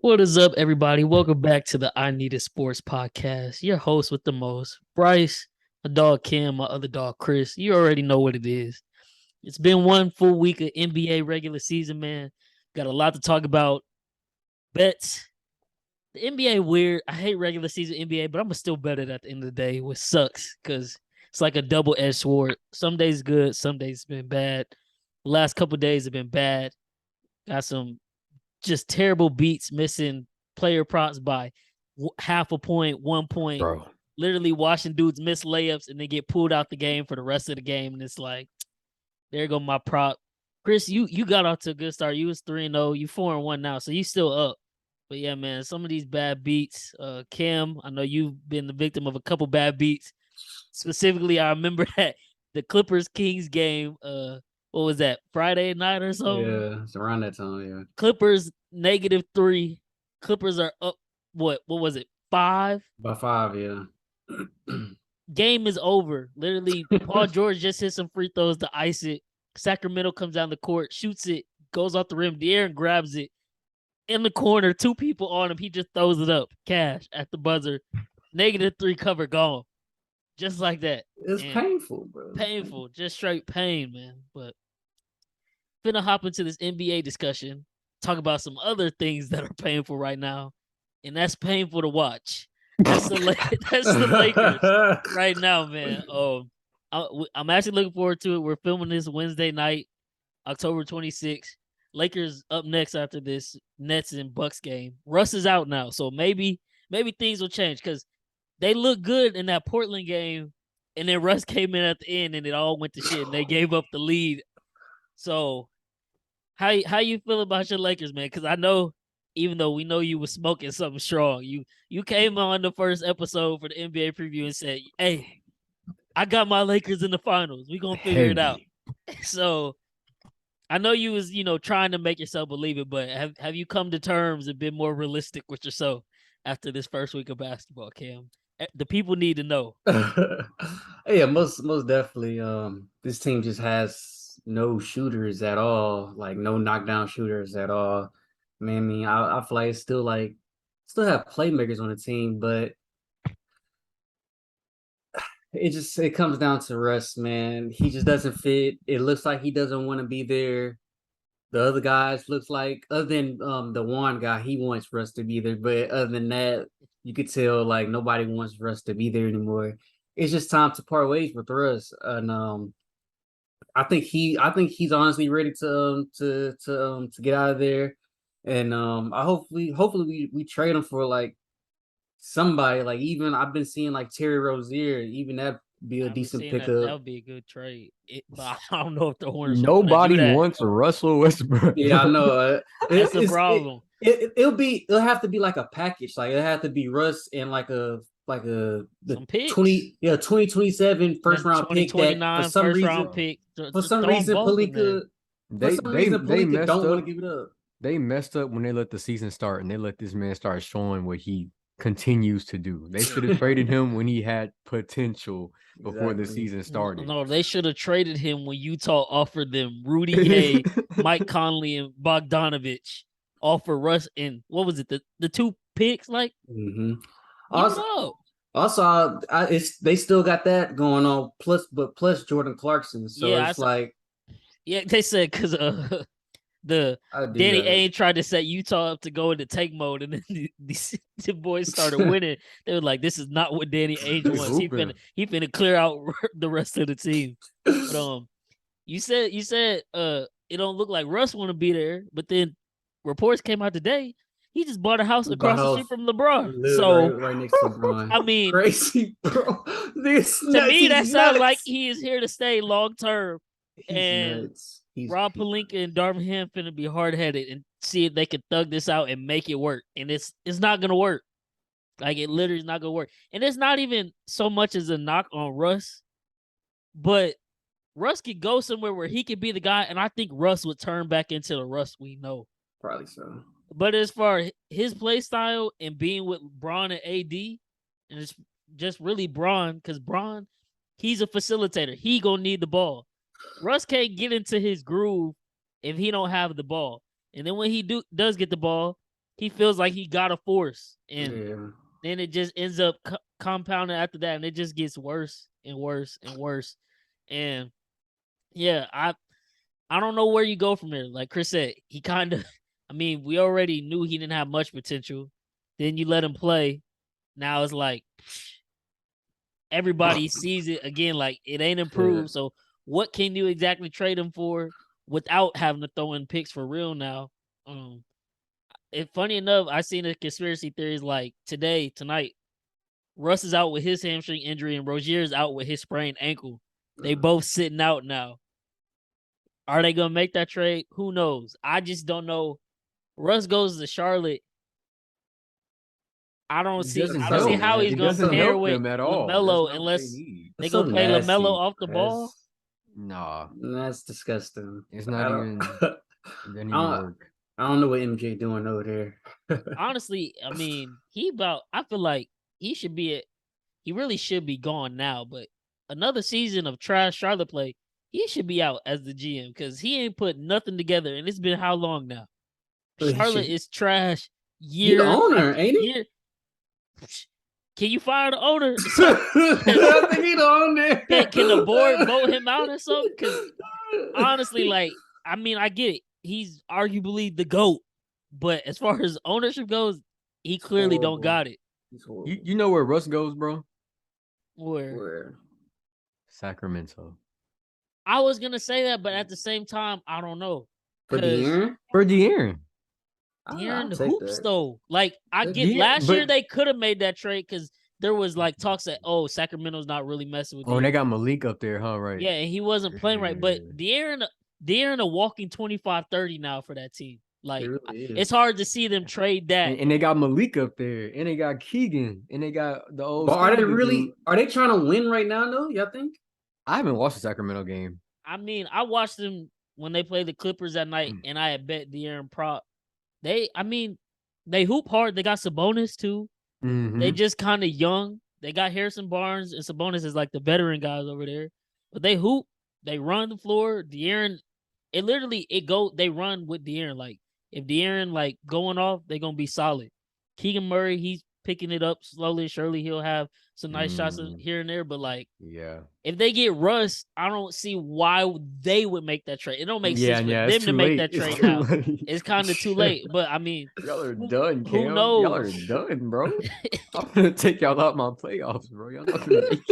What is up, everybody? Welcome back to the INISP Sports Podcast. Your host with the most, Bryce, my dog Kam, my other dog Chris. You already know what it is. It's been one full week of NBA regular season, man. Got a lot to talk about. Bets. The NBA weird. I hate regular season NBA, but I'm gonna still bet it at the end of the day, which sucks because it's like a double-edged sword. Some days good, some days been bad. The last couple days have been bad. Got some just terrible beats, missing player props by half a point, 1 point, Bro. Literally watching dudes miss layups and they get pulled out the game for the rest of the game. And it's like, there go my prop. Chris, you got off to a good start. You was 3-0. You 4-1 now, so you still up. But yeah, man, some of these bad beats. Kam, I know you've been the victim of a couple bad beats. Specifically, I remember that the Clippers-Kings game, what was that, Friday night or something? Yeah, it's around that time, yeah. Clippers -3. Clippers are up, what was it, 5? By 5, yeah. Game is over. Literally, Paul George just hit some free throws to ice it. Sacramento comes down the court, shoots it, goes off the rim. De'Aaron grabs it. In the corner, 2 people on him. He just throws it up. Cash at the buzzer. -3 cover gone. Just like that. It's painful, bro. Painful. Just straight pain, man. But finna hop into this NBA discussion. Talk about some other things that are painful right now. And that's painful to watch. That's the Lakers right now, man. I'm actually looking forward to it. We're filming this Wednesday night, October 26th. Lakers up next after this Nets and Bucks game. Russ is out now, so maybe things will change because they look good in that Portland game, and then Russ came in at the end, and it all went to shit, and they gave up the lead. So, how you feel about your Lakers, man? Because I know, even though we know you was smoking something strong, you came on the first episode for the NBA preview and said, "Hey, I got my Lakers in the finals. We gonna figure it out." So, I know you was trying to make yourself believe it, but have you come to terms and been more realistic with yourself after this first week of basketball, Kam? The people need to know. Yeah, most definitely. This team just has no shooters at all, like no knockdown shooters at all. I mean, I feel like it's still have playmakers on the team, but it comes down to Russ, man. He just doesn't fit. It looks like he doesn't want to be there. The other guys looks like, other than the one guy, he wants Russ to be there. But other than that, you could tell like nobody wants Russ to be there anymore. It's just time to part ways with Russ. And I think he's honestly ready to get out of there. And I hopefully we trade him for like somebody, like even I've been seeing like Terry Rozier, even that be a decent pickup. That would be a good trade. But I don't know if the Hornets. Nobody wants Russell Westbrook. Yeah, I know. That's the problem. It'll have to be like a package. Like it'll have to be Russ and like the 2027 first round pick that for some reason Pelinka don't want to give it up. They messed up when they let the season start and they let this man start showing what he continues to do. They should have traded him when he had potential before the season started. No, they should have traded him when Utah offered them Rudy Gay, Mike Conley, and Bogdanovich. Offer Russ and what was it? The 2 picks, like. Mm-hmm. Also, they still got that going on. Plus Jordan Clarkson. So yeah, they said because Danny Ainge tried to set Utah up to go into tank mode, and then the boys started winning. They were like, "This is not what Danny Ainge wants. He finna clear out the rest of the team." But you said it don't look like Russ want to be there, but then reports came out today. He just bought a house across the street from LeBron. So right next to LeBron. I mean, crazy, bro. To me, that sounds like he is here to stay long term. And Rob Pelinka and Darvin Ham finna be hard headed and see if they can thug this out and make it work. And it's not gonna work. Like, it literally is not gonna work. And it's not even so much as a knock on Russ, but Russ could go somewhere where he could be the guy, and I think Russ would turn back into the Russ we know. Probably so. But as far as his play style and being with Bron and AD, and it's just really Bron, because Bron, he's a facilitator. He gonna need the ball. Russ can't get into his groove if he don't have the ball. And then when he does get the ball, he feels like he got a force. And then it just ends up compounding after that, and it just gets worse and worse and worse. And yeah, I don't know where you go from there. Like Chris said, he kind of, I mean, we already knew he didn't have much potential. Then you let him play. Now it's like everybody sees it again, like it ain't improved. So what can you exactly trade him for without having to throw in picks for real now? Funny enough, I seen a conspiracy theories like tonight, Russ is out with his hamstring injury and Rozier's out with his sprained ankle. They both sitting out now. Are they gonna make that trade? Who knows? I just don't know. Russ goes to Charlotte. I don't see how he's gonna pair with LaMelo unless they gonna play LaMelo off the ball. Nah, that's disgusting. It's not even. It didn't even work. I don't know what MJ doing over there. Honestly, I mean, I feel like he really should be gone now. But another season of trash Charlotte play, he should be out as the GM because he ain't put nothing together. And it's been how long now? Charlotte is trash. He the owner, ain't he? Can you fire the owner? I think he the owner. Can the board vote him out or something? Because honestly, like, I mean, I get it. He's arguably the GOAT. But as far as ownership goes, he clearly don't got it. You know where Russ goes, bro? Where? Sacramento. I was going to say that, but at the same time, I don't know. For De'Aaron? De'Aaron hoops though. Like I get last year they could have made that trade because there was like talks that Sacramento's not really messing with. And they got Malik up there, huh? Right. Yeah, and he wasn't playing right. But De'Aaron a walking 25-30 now for that team. Like it's hard to see them trade that. And they got Malik up there, and they got Keegan, and they got the old. But are they trying to win right now? though? Y'all think? I haven't watched the Sacramento game. I mean, I watched them when they played the Clippers that night, and I had bet De'Aaron prop. They hoop hard. They got Sabonis too. Mm-hmm. They just kind of young. They got Harrison Barnes and Sabonis is like the veteran guys over there. But they hoop. They run the floor. De'Aaron, they run with De'Aaron. Like if De'Aaron like going off, they're gonna be solid. Keegan Murray, he's picking it up slowly. Surely he'll have some nice shots here and there. But like, if they get Russ, I don't see why they would make that trade. It don't make sense for them to make that trade now. It's kind of too late. But I mean, y'all are done, Cam. Who knows? Y'all are done, bro. I'm gonna take y'all out my playoffs, bro. Y'all not gonna make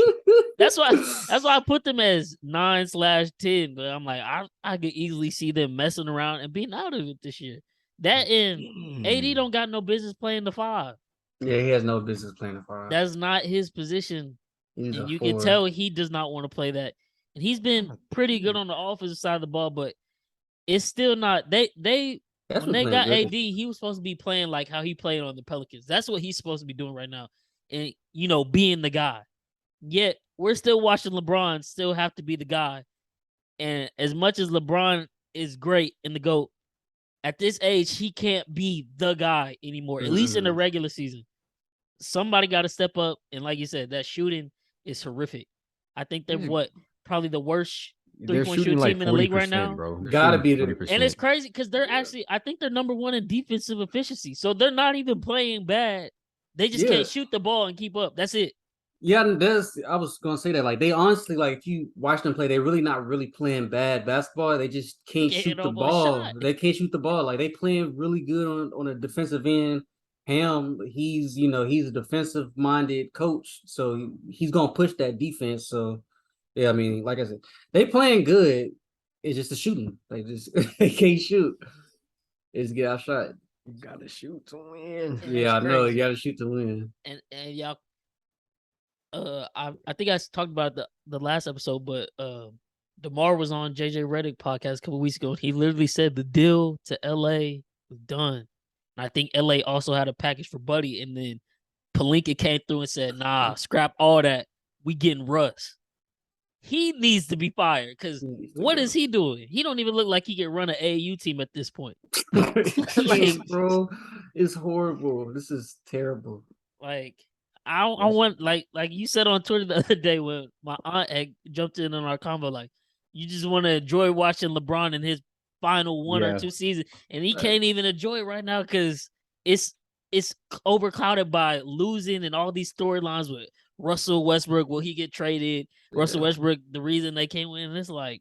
That's why I put them as 9/10. But I'm like, I could easily see them messing around and being out of it this year. That and AD don't got no business playing the 5. Yeah, he has no business playing the 5. That's not his position. And you can tell he does not want to play that. And he's been pretty good on the offensive side of the ball, but it's still not. When they got AD, he was supposed to be playing like how he played on the Pelicans. That's what he's supposed to be doing right now. And, being the guy. Yet, we're still watching LeBron still have to be the guy. And as much as LeBron is great in the GOAT, at this age, he can't be the guy anymore, at least in the regular season. Somebody got to step up. And like you said, that shooting is horrific. I think they're probably the worst three-point shooting team in the league right now. Bro. Gotta be the. And it's crazy because they're I think they're number 1 in defensive efficiency. So they're not even playing bad. They just can't shoot the ball and keep up. That's it. Yeah, I was gonna say that. Like they honestly, like if you watch them play, they're really not really playing bad basketball. They just can't shoot the ball. They can't shoot the ball. Like they playing really good on a defensive end. Ham, he's a defensive minded coach, so he's gonna push that defense. So yeah, I mean, like I said, they playing good. It's just the shooting. They can't shoot. It's get outshot. You gotta shoot to win. Yeah, I know. You gotta shoot to win. And y'all. I think I talked about the last episode, but DeMar was on JJ Redick podcast a couple weeks ago. He literally said the deal to LA was done. And I think LA also had a package for Buddy, and then Pelinka came through and said, "Nah, scrap all that. We getting Russ." He needs to be fired because what is he doing? He don't even look like he can run an AAU team at this point. Like, bro, it's horrible. This is terrible. Like, I want like you said on Twitter the other day when my aunt had jumped in on our combo, like, you just want to enjoy watching LeBron in his final 1 or 2 seasons, and he can't even enjoy it right now because it's overclouded by losing and all these storylines with Russell Westbrook. Will he get traded? Russell Westbrook, the reason they can't win. And it's like,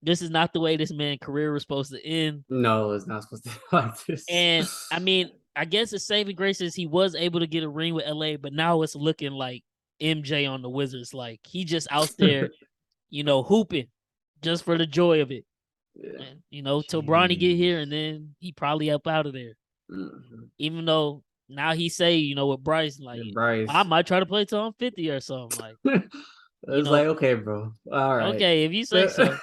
this is not the way this man's career was supposed to end. No, it's not supposed to be like this. And I mean, I guess the saving grace is he was able to get a ring with LA, but now it's looking like MJ on the Wizards. Like, he just out there, hooping just for the joy of it. Yeah. And, till Bronny get here, and then he probably up out of there. Mm-hmm. Even though now he say, with Bryce, like, I might try to play till I'm 50 or something. Like, it's like, okay, bro. All right. Okay, if you say so.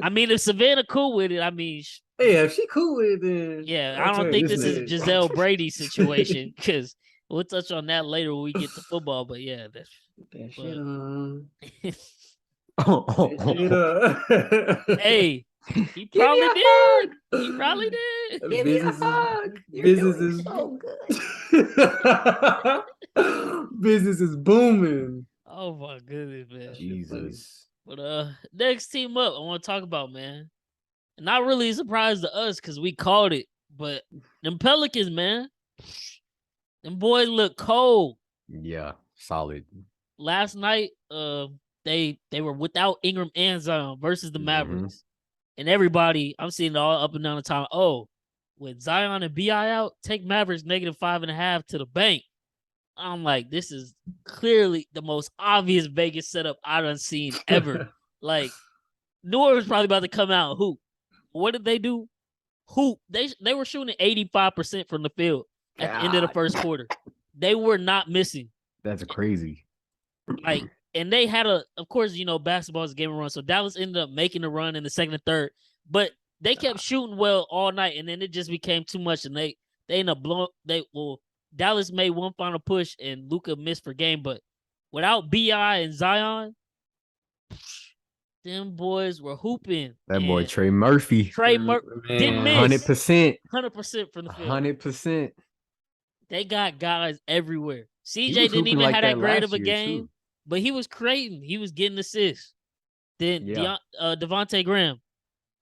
I mean, if Savannah cool with it, I mean, yeah, if she cool with it, then yeah, I don't think this is Giselle Brady situation because we'll touch on that later when we get to football. But yeah, that shit on. Hey, he probably did. He probably did. Give me a hug. Business is so good. Business is booming. Oh my goodness, man. Jesus. But next team up, I want to talk about, man. Not really a surprise to us because we called it, but them Pelicans, man, them boys look cold. Yeah, solid. Last night, they were without Ingram and Zion versus the Mavericks, and everybody, I'm seeing it all up and down the time. Oh, with Zion and Bi out, take Mavericks -5.5 to the bank. I'm like, this is clearly the most obvious Vegas setup I done seen ever. Like, New Orleans probably about to come out and hoop. What did they do? Hoop. They were shooting 85% from the field at the end of the first quarter. They were not missing. That's crazy. Like, and they had of course, basketball is a game of run. So Dallas ended up making a run in the second and third, but they kept shooting well all night, and then it just became too much, and they ended up blowing. Dallas made one final push, and Luka missed for game, but without Bi and Zion, them boys were hooping. That boy Trey Murphy. Didn't miss. 100%. 100% from the field. 100%. They got guys everywhere. CJ didn't even have that great of a game, but he was creating. He was getting assists. Then Devontae Graham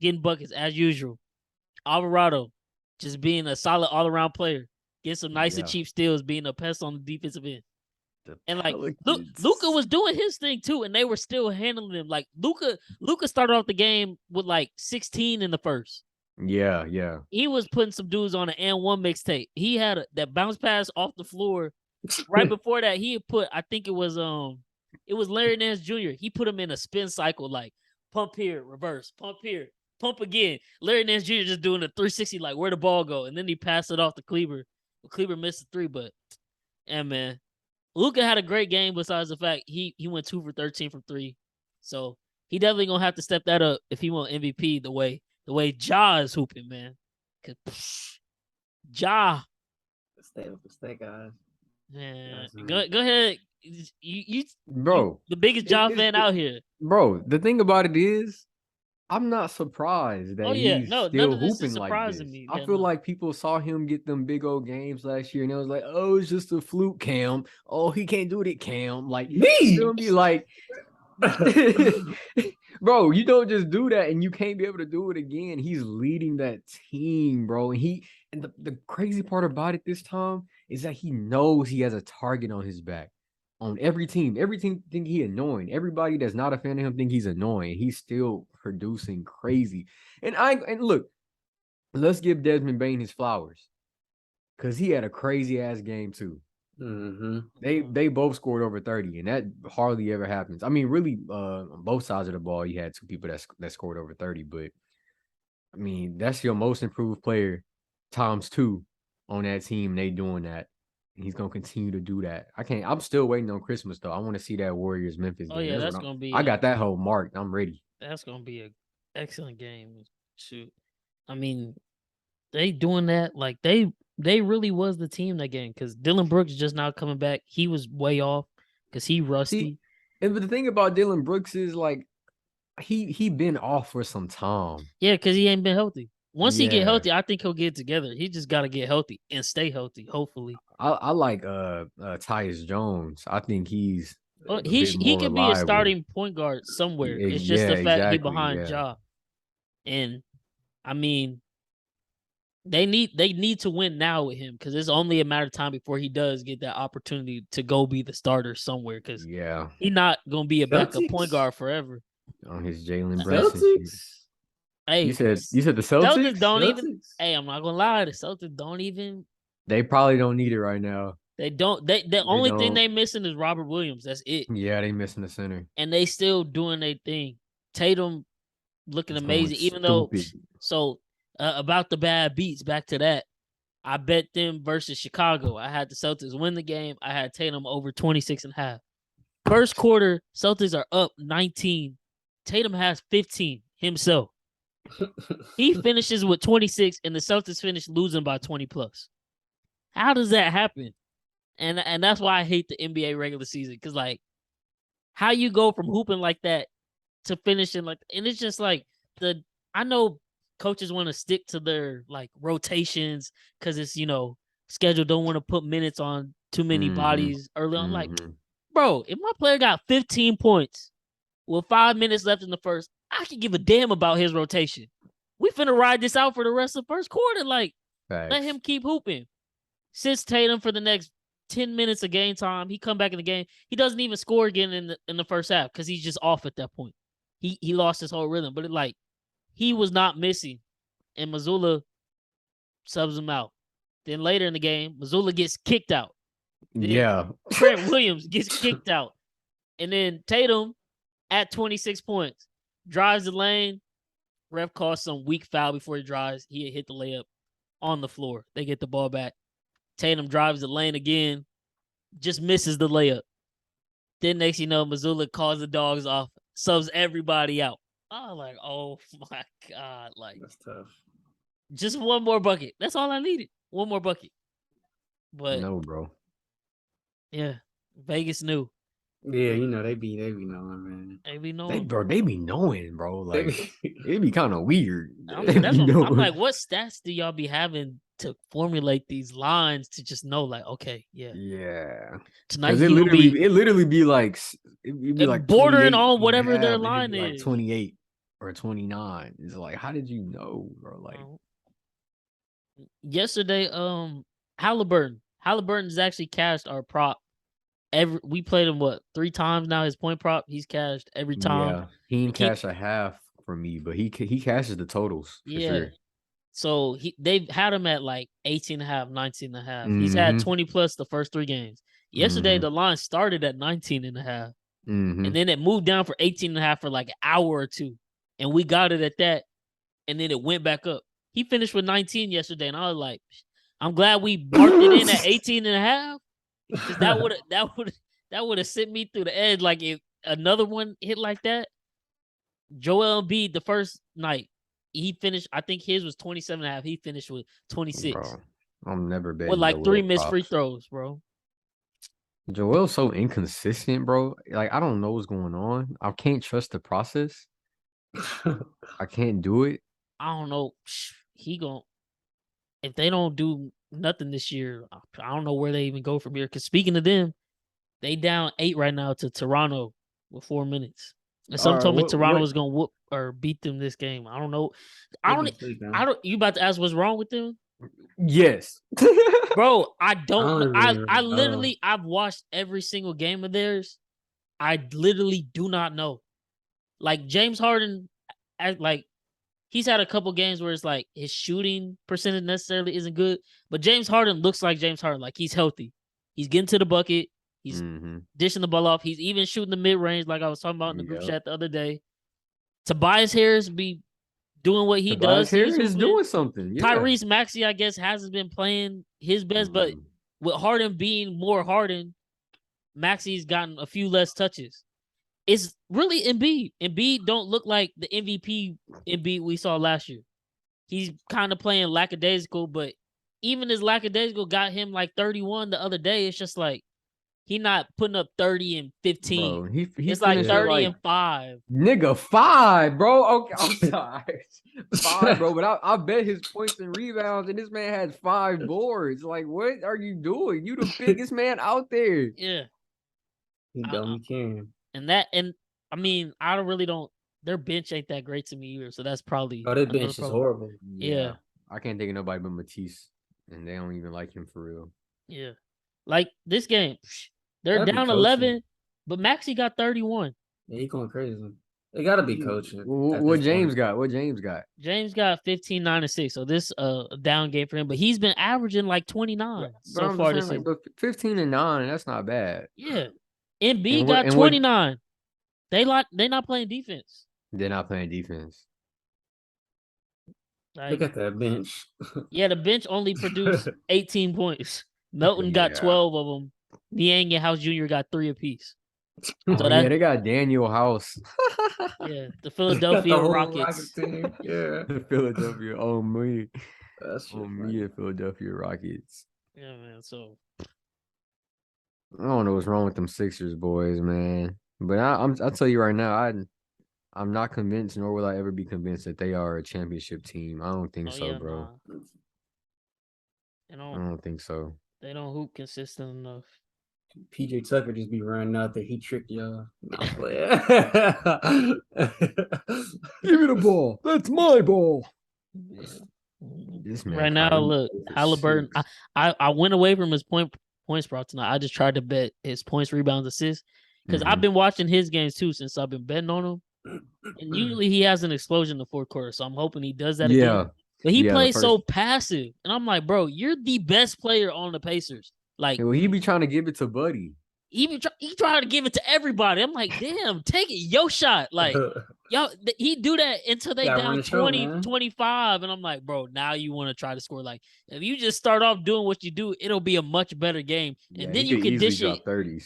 getting buckets as usual. Alvarado just being a solid all-around player. Get some nice and cheap steals, being a pest on the defensive end. And like Luka was doing his thing too, and they were still handling him. Like Luka started off the game with like 16 in the first. Yeah. He was putting some dudes on an and one mixtape. He had that bounce pass off the floor. Right before that, he had put, I think it was Larry Nance Jr. He put him in a spin cycle, like pump here, reverse, pump here, pump again. Larry Nance Jr. just doing a 360, like where the ball go, and then he passed it off to Kleber. Kleber missed a 3, but man, Luka had a great game. Besides the fact he went 2 for 13 from 3, so he definitely gonna have to step that up if he want MVP the way Ja is hooping, man. Cause Ja, stay, guys. Yeah, go ahead. You bro, the biggest Ja fan out here, bro. The thing about it is, I'm not surprised that he's still hooping like this. I feel like people saw him get them big old games last year, and it was like, oh, it's just a fluke, Cam. Oh, he can't do it, Cam. Like me, feel me? Like, bro, you don't just do that, and you can't be able to do it again. He's leading that team, bro, and the crazy part about it this time is that he knows he has a target on his back. On every team think he annoying. Everybody that's not a fan of him think he's annoying. He's still producing crazy. And look, let's give Desmond Bane his flowers, because he had a crazy ass game too. They both scored over 30, and that hardly ever happens. I mean, really, on both sides of the ball, you had two people that scored over 30. But I mean, that's your most improved player times 2 on that team. They doing that. He's gonna continue to do that. I'm still waiting on Christmas though. I want to see that Warriors Memphis game. Oh yeah, that's gonna be. I got that whole marked. I'm ready. That's gonna be an excellent game. Shoot, I mean, they doing that. Like they really was the team that game because Dylan Brooks just now coming back. He was way off because he rusty. See, and but the thing about Dylan Brooks is like he been off for some time. Yeah, because he ain't been healthy. Once he get Yeah. healthy, I think he'll get it together. He just got to get healthy and stay healthy. Hopefully, I like Tyus Jones. I think he's well, a bit he more could be a reliable. starting point guard somewhere. It's just Yeah, the fact he exactly. behind Yeah. Ja. And I mean, they need to win now with him because it's only a matter of time before he does get that opportunity to go be the starter somewhere. Because Yeah. he's not gonna be a backup point Celtics? guard forever. On his Jalen Brunson shit. Celtics. Hey, You said the Celtics Celtics? don't even. Celtics. Hey, I'm not gonna lie. The Celtics don't even. They probably don't need it right now. They don't. The only thing don't. they missing is Robert Williams. That's it. Yeah, they missing the center. And they still doing their thing. Tatum looking It's going amazing, even though. stupid. So about the bad beats. Back to that. I bet them versus Chicago. I had the Celtics win the game. I had Tatum over 26.5. First quarter, Celtics are up 19. Tatum has 15 himself. He finishes with 26, and the Celtics finish losing by 20 plus. How does that happen? And that's why I hate the NBA regular season. Because, like, how you go from hooping like that to finishing like, and it's just like I know coaches want to stick to their like rotations because it's schedule don't want to put minutes on too many bodies early on. Like, bro, if my player got 15 points with 5 minutes left in the first, I can give a damn about his rotation. We finna ride this out for the rest of the first quarter. Like, let him keep hooping. Sits Tatum for the next 10 minutes of game time. He come back in the game. He doesn't even score again in the first half because he's just off at that point. He lost his whole rhythm. But he was not missing. And Mazzulla subs him out. Then later in the game, Mazzulla gets kicked out. Then Trent Williams gets kicked out. And then Tatum at 26 points drives the lane. Ref calls some weak foul before he drives. He hit the layup on the floor. They get the ball back. Tatum drives the lane again, just misses the layup. Then next you know, Mazzulla calls the dogs off, subs everybody out. I'm like, oh my God. Like, That's tough. Just one more bucket. That's all I needed. One more bucket. But no, bro. Yeah. Vegas knew. Yeah, they be knowing, man. They be knowing. They be knowing, bro. Like, it'd be kind of weird. I'm like, what stats do y'all be having to formulate these lines to just know, like, okay, yeah. Tonight it literally be like bordering on whatever their line is. Like 28 or 29. It's like, how did you know, bro? Like yesterday, Halliburton has actually cashed our prop. We played him 3 times now. His point prop, he's cashed every time. Yeah, he didn't cash a half for me, but he cashes the totals for sure. So they've had him at like 18.5, 19.5. He's had 20 plus the first 3 games. Yesterday the line started at 19.5, and then it moved down for 18.5 for like an hour or two, and we got it at that, and then it went back up. He finished with 19 yesterday, and I was like, I'm glad we marked it in at 18.5. Because that would have sent me through the edge. Like if another one hit like that, Joel Embiid the first night he finished. I think his was 27.5. He finished with 26. Bro, I'm never betting with like Joel 3 missed free throws, bro. Joel's so inconsistent, bro. Like I don't know what's going on. I can't trust the process. I can't do it. I don't know. If they don't do nothing this year, I don't know where they even go from here. Because speaking of them, they down 8 right now to Toronto with 4 minutes. And some told me Toronto was gonna whoop or beat them this game. I don't know. I don't. You about to ask what's wrong with them? Yes, bro. I don't. I literally I've watched every single game of theirs. I literally do not know. Like James Harden, he's had a couple games where it's like his shooting percentage necessarily isn't good, but James Harden looks like James Harden. Like he's healthy. He's getting to the bucket. He's dishing the ball off. He's even shooting the mid-range like I was talking about in the group chat the other day. Tobias Harris be doing what he does. Harris is doing something. Yeah. Tyrese Maxey, I guess, hasn't been playing his best, but with Harden being more Harden, Maxey's gotten a few less touches. It's really Embiid. Embiid don't look like the MVP Embiid we saw last year. he's kind of playing lackadaisical, but even his lackadaisical got him like 31 the other day. It's just like he not putting up 30 and 15. Bro, he It's like finished 30 like and 5. nigga 5, bro. Okay, I'm sorry. 5, bro. But I bet his points and rebounds, and this man has 5 boards. Like, what are you doing? You the biggest man out there. Yeah. He don't care. And I mean, I don't their bench ain't that great to me either. So that's probably Oh, that bench is horrible. Yeah. I can't think of nobody but Matisse, and they don't even like him for real. Yeah. Like this game, they're Gotta be down coaching. 11, but Maxey got 31. Yeah, he going crazy. They gotta be coaching. What James got? What James got? James got 15, 9, and 6. So this down game for him, but he's been averaging like 29 so far this season. But 15 and 9, that's not bad. Yeah. MB got 29. They not playing defense. They're not playing defense. Like, look at that bench. Yeah, the bench only produced 18 points. Melton got 12 of them. Niang and House Jr. got 3 apiece. So they got Daniel House. Yeah, the Philadelphia Rockets. Team. Yeah, the Philadelphia. Oh me, that's me, the Philadelphia Rockets. Yeah, man. So I don't know what's wrong with them Sixers boys, man. But I'll tell you right now, I'm not convinced, nor will I ever be convinced that they are a championship team. I don't think so, bro. Nah. I don't think so. They don't hoop consistent enough. PJ Tucker just be running out there. He tricked y'all. Nah, Give me the ball. That's my ball. Yeah. This man Right now, look, Halliburton. I went away from his points brought tonight. I just tried to bet his points, rebounds, assists because I've been watching his games too since I've been betting on him. And usually he has an explosion in the fourth quarter, so I'm hoping he does that again. But he plays so passive, and I'm like, bro, you're the best player on the Pacers. Like, well, he be trying to give it to Buddy. He trying to give it to everybody. I'm like, damn, take it, yo shot. Like, y'all, he do that until they down 20, 25. And I'm like, bro, now you want to try to score. Like, if you just start off doing what you do, it'll be a much better game. And then you can dish it. 30s.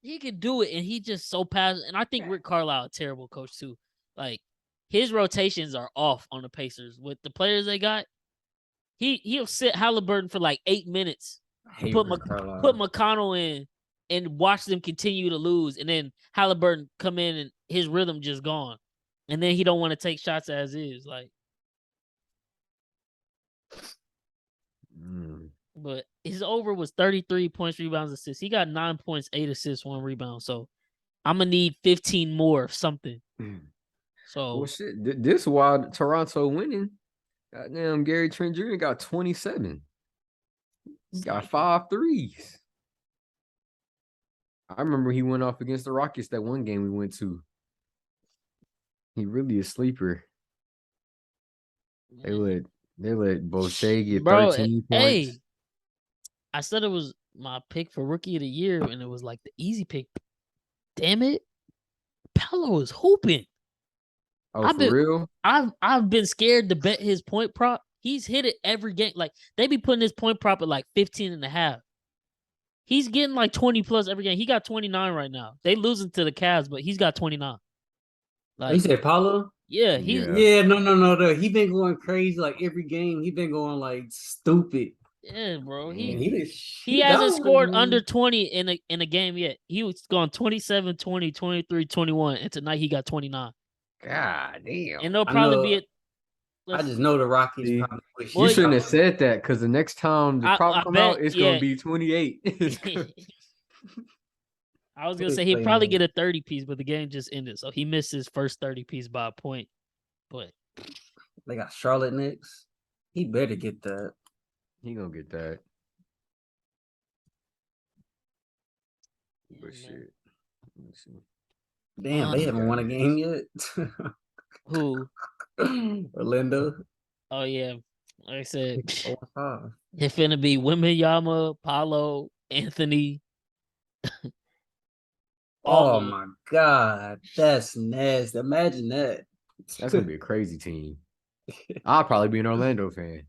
He could do it, and he just so passive. And I think Rick Carlisle, a terrible coach too. Like, his rotations are off on the Pacers with the players they got. He'll sit Halliburton for like 8 minutes, put McConnell in, and watch them continue to lose, and then Halliburton come in and his rhythm just gone, and then he don't want to take shots as is. Like, but his over was 33 points, rebounds, assists. He got 9 points, 8 assists, 1 rebound. So I'm gonna need 15 more of something. So well, shit. This while Toronto winning, goddamn Gary Trent Jr. got 27. He got 5 threes. I remember he went off against the Rockets that one game we went to. He really a sleeper. They let Boshay get 13 points. Hey, I said it was my pick for rookie of the year, and it was like the easy pick. Damn it, Paolo is hooping. Oh, for real? I've been scared to bet his point prop. He's hit it every game. Like, they be putting his point prop at like 15 and a half. He's getting like 20 plus every game. He got 29 right now. They losing to the Cavs, but he's got 29. Like, you said Paulo? Yeah, no. He been going crazy like every game. He been going like stupid. Yeah, bro. He hasn't scored under 20 in a game yet. He was going 27, 20, 23, 21, and tonight he got 29. God damn. And they'll probably I just know the Rockets probably wish. You shouldn't have said that, because the next time the prop come out, it's gonna be 28. I was gonna say he'd probably get a 30 piece, but the game just ended, so he missed his first 30 piece by a point. But they got Charlotte next. He better get that. He gonna get that. Yeah, but shit. Let me see. Damn, they haven't won a game yet. Who? Orlando. Oh yeah, like I said, it's finna be Wembanyama, Paolo, Anthony. Oh my God, that's nasty. Imagine that. That's gonna be a crazy team. I'll probably be an Orlando fan.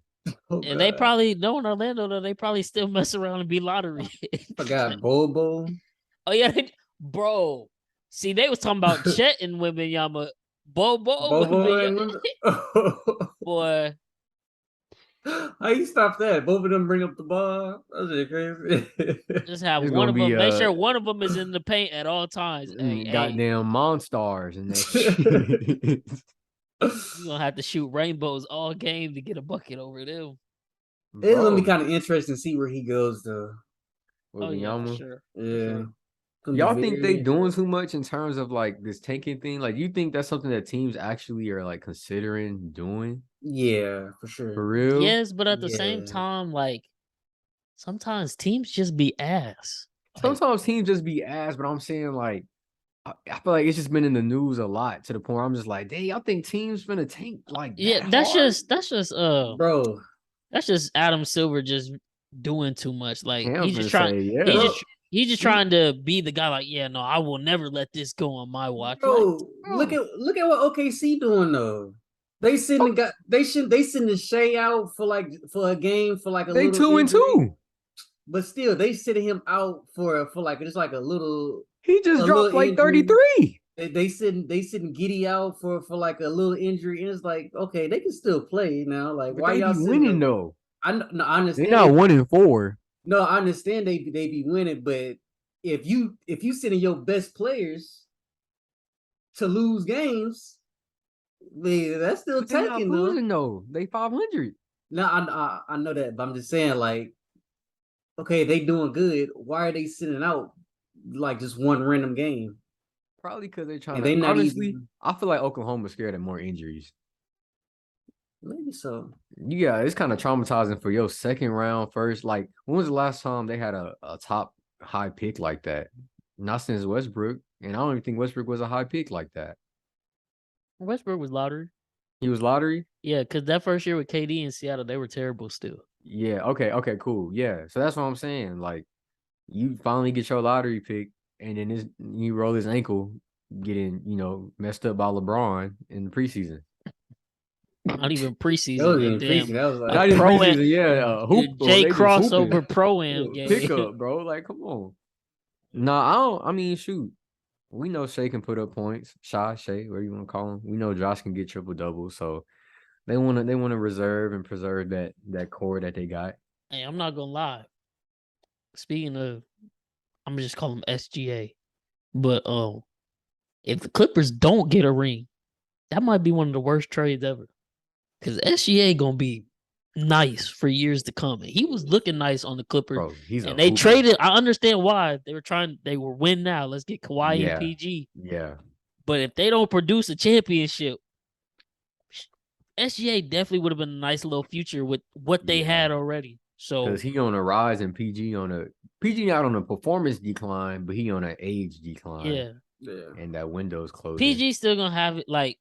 And they probably know in Orlando though, they probably still mess around and be lottery. Forgot Bobo. Oh yeah, bro. See, they was talking about Chet and Wembanyama. Bobo. Boy. How you stop that? Both of them bring up the ball. That's just crazy. Just have It's one gonna of be them. Make sure one of them is in the paint at all times. Hey, goddamn Monstars and that shit. you gonna have to shoot rainbows all game to get a bucket over them. It's gonna be Bro, kind of interesting to see where he goes though. Oh yeah, for Wembanyama. sure. For Yeah. sure. Gonna Y'all be think they very doing interesting. too much in terms of like this tanking thing? Like, you think that's something that teams actually are like considering doing Yeah, for for sure. real? Yes, but at the same Yeah. time, like sometimes teams just be ass. Like Sometimes teams just be ass, but I'm saying like I feel like it's just been in the news a lot to the point where I'm just like, dang, y'all think teams finna tank like yeah, that hard? Bro. that's just Adam Silver just doing too much. Like Cam's finna say, yeah. Bro, he's just you trying to be the guy. Like, yeah, no, I will never let this go on my watch. Like, bro, bro, look at what OKC doing though. They sending got they sending Shea out for like for a game for like a They little 2-2. injury, but still they sending him out for like just like He just a dropped little like injury. 33. They sitting Giddy out for like a little injury, and it's like okay, they can still play now. Like But why they y'all be sitting winning them? though. No, I They're understand not they 1-4. no, I understand they be winning, but if you sending your best players to lose games, man, that's still But they're not tanking though. losing though. They 500. No, I know that, but I'm just saying like okay, they doing good. Why are they sitting out like just one random game? Probably because they're trying And to. they not Honestly, even I feel like Oklahoma's scared of more injuries. maybe so. Yeah, it's kind of traumatizing for your second round first. Like, when was the last time they had a top high pick like that? Not since Westbrook. And I don't even think Westbrook was a high pick like that. Westbrook was lottery. He was lottery? Yeah, because that first year with KD in Seattle, they were terrible still. Yeah, okay, cool. Yeah. So that's what I'm saying. Like, you finally get your lottery pick, and then you roll his ankle getting, messed up by LeBron in the preseason. Not even That preseason, was a in damn preseason. That was a Not like even pro am preseason, yeah. Or J they just hooping. crossover pro am game. Pickup, bro. Like, come on. Nah, I don't. I mean, shoot. We know Shea can put up points. Shea, whatever you want to call him. We know Josh can get triple doubles. So they wanna reserve and preserve that core that they got. Hey, I'm not gonna lie. Speaking of, I'm gonna just call them SGA. But if the Clippers don't get a ring, that might be one of the worst trades ever. Because SGA gonna be nice for years to come. And he was looking nice on the Clippers. Bro, he's a And they hooper. traded. I understand why they were win now. Let's get Kawhi and Yeah, PG. yeah. But if they don't produce a championship, SGA definitely would have been a nice little future with what they Yeah. had already. So Because he on a rise and PG not on a performance decline, but he on an age decline. yeah, yeah. And that window's closing. PG still gonna have it. Like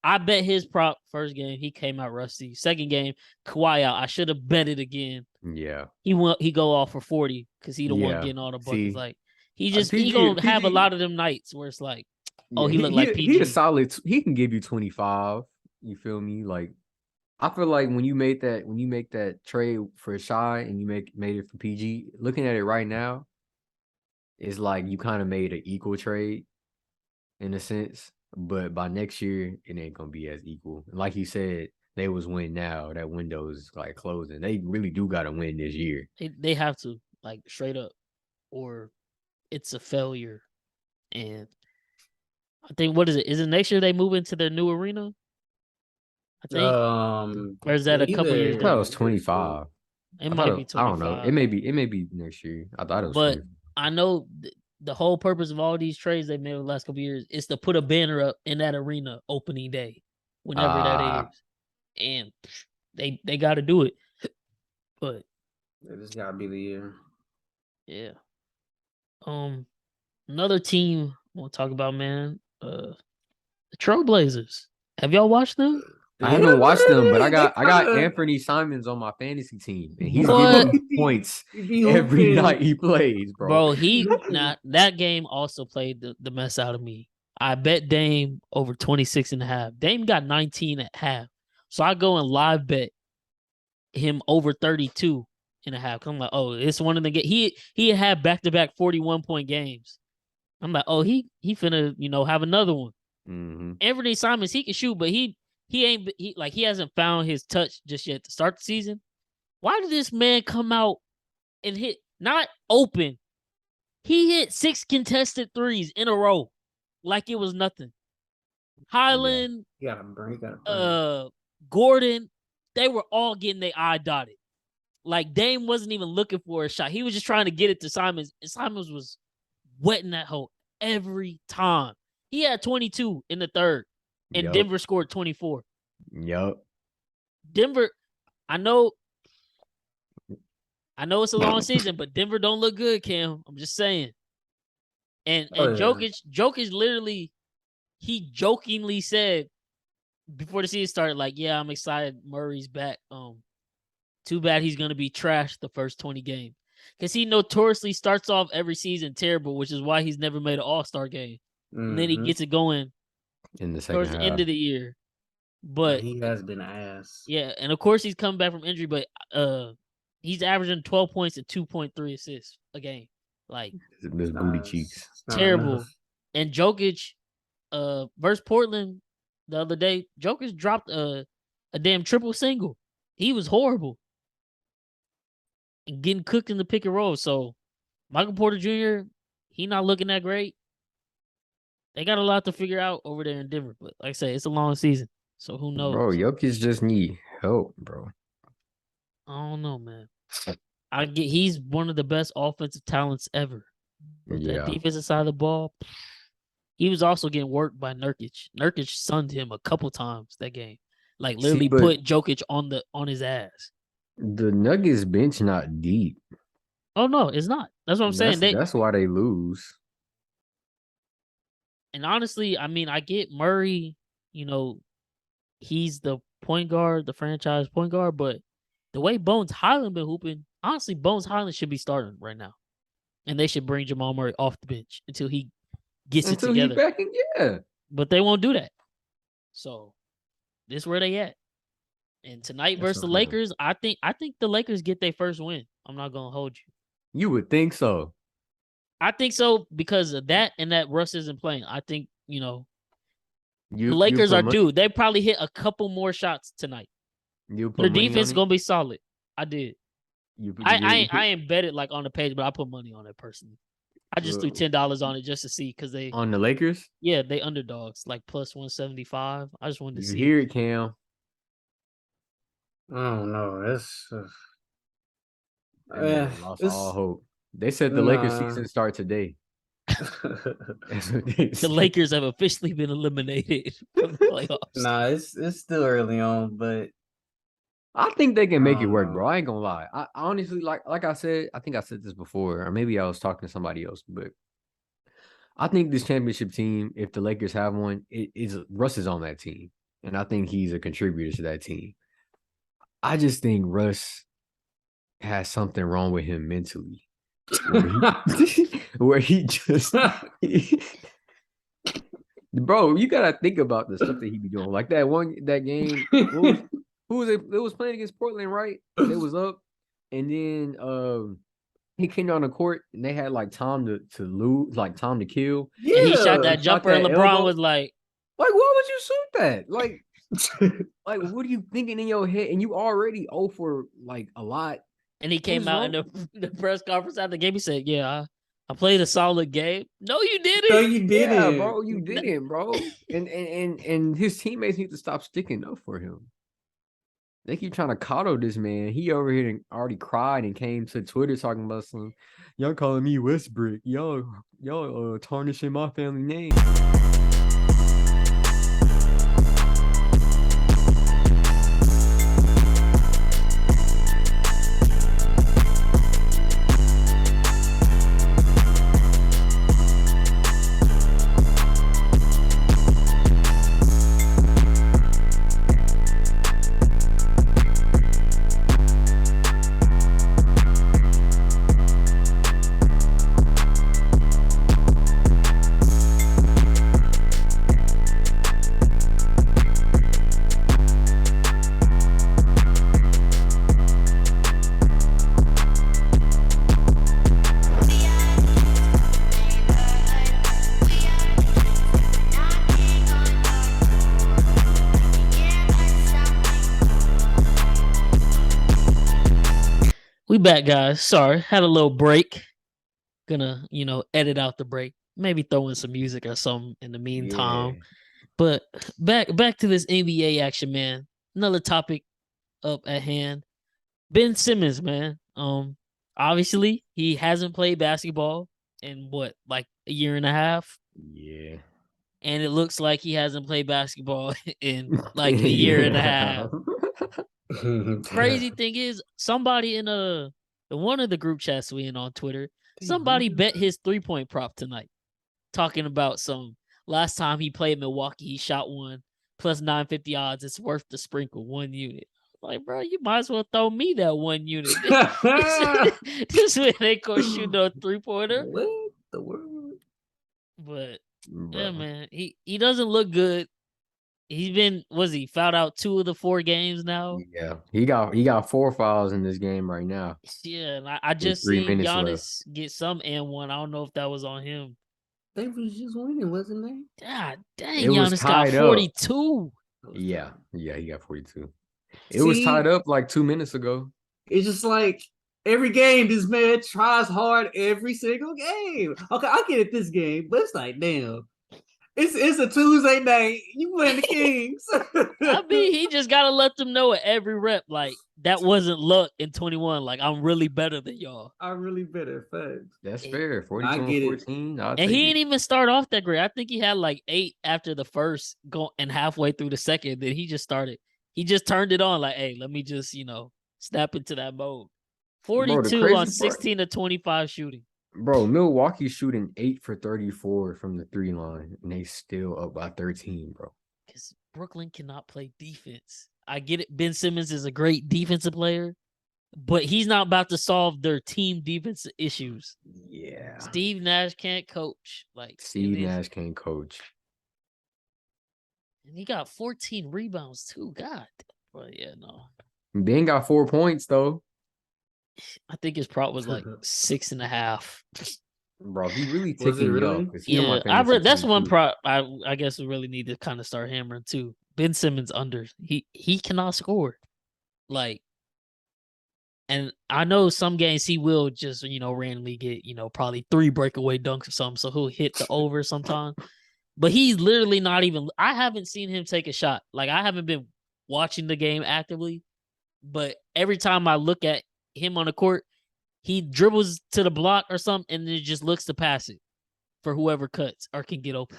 I bet his prop first game he came out rusty. Second game Kawhi out. I should have bet it again. Yeah. He go off for 40 because he the one Yeah. getting all the buckets. See, Like he PG gonna have a lot of them nights where it's like, oh, yeah, he looked he like he a PG. solid. He can give you 25. You feel me? Like, I feel like when you make that trade for Shy and you made it for PG, looking at it right now, it's like you kind of made an equal trade in a sense. But by next year, it ain't gonna be as equal. Like you said, they was win now. That window is like closing. They really do gotta win this year. They have to like straight up, or it's a failure. And I think what is it? Is it next year they move into their new arena? I think, or is that a couple years I thought it Either was down? 25. It I thought might be I don't know. 25. It may be next year. I thought it was But 20. I know the whole purpose of all these trades they made over the last couple years is to put a banner up in that arena opening day, whenever that is, and they got to do it. But this gotta be the year. yeah, another team I want to talk about, man. The Trailblazers. Have y'all watched them? I haven't watched them, but I They got kinda Anthony Simons on my fantasy team, and he's What? getting me points he be every hooping. night he plays, bro. Bro, He hooping. that game also played the mess out of me. I bet Dame over 26 and a half. Dame got 19 at half. So I go and live bet him over 32 and a half. I'm like, oh, it's one of the he had back-to-back 41-point games. I'm like, oh, he finna, have another one. Mm-hmm. Anthony Simons, he can shoot, but he he hasn't found his touch just yet to start the season. Why did this man come out and hit not open? He hit 6 contested threes in a row like it was nothing. Highland, You gotta burn. Gordon, they were all getting their eye dotted. Like Dame wasn't even looking for a shot. He was just trying to get it to Simons. And Simons was wetting that hole every time. He had 22 in the third, and Denver scored 24. Yup. Denver, I know it's a long season, but Denver don't look good, Cam. I'm just saying. And Jokic literally, he jokingly said before the season started, like, yeah, I'm excited Murray's back. Too bad he's going to be trashed the first 20 games. Because he notoriously starts off every season terrible, which is why he's never made an all-star game. Mm-hmm. And then he gets it going in the second towards the end of the year. But he has been ass. Yeah, and of course he's coming back from injury, but he's averaging 12 points and 2.3 assists a game. Like, this booty cheeks. Terrible. And Jokic versus Portland the other day, Jokic dropped a damn triple single. He was horrible. And getting cooked in the pick and roll. So Michael Porter Jr., he not looking that great. They got a lot to figure out over there in Denver. But like I say, it's a long season. So who knows? Bro, Jokic just need help, bro. I don't know, man. He's one of the best offensive talents ever. That defensive side of the ball. He was also getting worked by Nurkic. Nurkic sunned him a couple times that game. Like literally put Jokic on his ass. The Nuggets bench not deep. Oh no, it's not. That's what I'm saying. That's why they lose. And honestly, I mean, I get Murray, he's the point guard, the franchise point guard, but the way Bones Highland been hooping, honestly, Bones Highland should be starting right now. And they should bring Jamal Murray off the bench until he gets it together. He's back in, yeah. But they won't do that. So this is where they at. And tonight versus the Lakers, I think the Lakers get their first win. I'm not gonna hold you. You would think so. I think so because of that and that Russ isn't playing. I think, the Lakers are due. They probably hit a couple more shots tonight. Their defense is gonna be solid. I did. I ain't bet it like on the page, but I put money on it personally. I just threw $10 on it just to see because they on the Lakers. Yeah, they underdogs like plus 175. I just wanted to see. You hear it, Cam? I don't know. It's lost all hope. They said the Lakers season start today. The Lakers have officially been eliminated from the playoffs. Nah, it's still early on, but I think they can make it work, bro. I ain't gonna lie. I honestly, like I said, I think I said this before, or maybe I was talking to somebody else, but I think this championship team, if the Lakers have one, Russ is on that team, and I think he's a contributor to that team. I just think Russ has something wrong with him mentally, where he just, bro, you gotta think about the stuff that he be doing. Like that game, who was it? It was playing against Portland, right? They was up, and then he came down the court, and they had like time to lose, like time to kill. Yeah, and he shot that jumper, and LeBron elbow. Was like, why would you shoot that? Like. Like, what are you thinking in your head? And you already owe for like a lot. And he came out in the press conference after the game. He said, "Yeah, I played a solid game." No, you didn't. No, you didn't, yeah, bro. You didn't, bro. And his teammates need to stop sticking up for him. They keep trying to coddle this man. He over here and already cried and came to Twitter talking about some. Y'all calling me Westbrook. Y'all tarnishing my family name. back, guys. Sorry, had a little break. Gonna, edit out the break. Maybe throw in some music or something in the meantime. Yeah. But back to this NBA action, man. Another topic up at hand. Ben Simmons, man. Obviously he hasn't played basketball in like a year and a half, Yeah. and it looks like he hasn't played basketball in like a year and a half. Crazy thing is, somebody in one of the group chats we in on Twitter, somebody bet his 3-point prop tonight, talking about some last time he played Milwaukee, he shot one plus 950 odds. It's worth the sprinkle 1 unit. Like, bro, you might as well throw me that 1 unit. This way they go shoot a 3-pointer. What the world? But Bro. yeah, man, he doesn't look good. He's been he fouled out 2 of the 4 games now. Yeah, he got 4 fouls in this game right now. Yeah, and I just 3 seen minutes Giannis get some and one. I don't know if that was on him. They was just winning, wasn't they? God dang, It was Giannis got tied up. 42. Yeah, he got 42. It was tied up like 2 minutes ago. It's just like every game, this man tries hard every single game. Okay, I get it this game, but it's like, damn. It's a Tuesday night. You playing the Kings. I mean, he just gotta let them know at every rep, like that wasn't luck in 21. Like, I'm really better than y'all. I'm really better. Facts. That's fair. 42 I get and it. 14. And he didn't even start off that great. I think he had like 8 after the first and halfway through the second. Then he just started. He just turned it on like, hey, let me just, snap into that mode. 42 on 16 to 25 shooting. Bro, Milwaukee's shooting 8 for 34 from the 3 line, and they still up by 13, bro. Because Brooklyn cannot play defense. I get it. Ben Simmons is a great defensive player, but he's not about to solve their team defense issues. Yeah. Steve Nash can't coach. Steve Nash can't coach. And he got 14 rebounds too. God. But yeah, no. Ben got 4 points though. I think his prop was like 6.5. Bro, he really ticking me up. Yeah, I read that's one prop I guess we really need to kind of start hammering too. Ben Simmons under. He cannot score. And I know some games he will just, randomly get, probably 3 breakaway dunks or something. So he'll hit the over sometime. But he's literally not even, I haven't seen him take a shot. Like, I haven't been watching the game actively. But every time I look at him on the court, he dribbles to the block or something and then just looks to pass it for whoever cuts or can get open.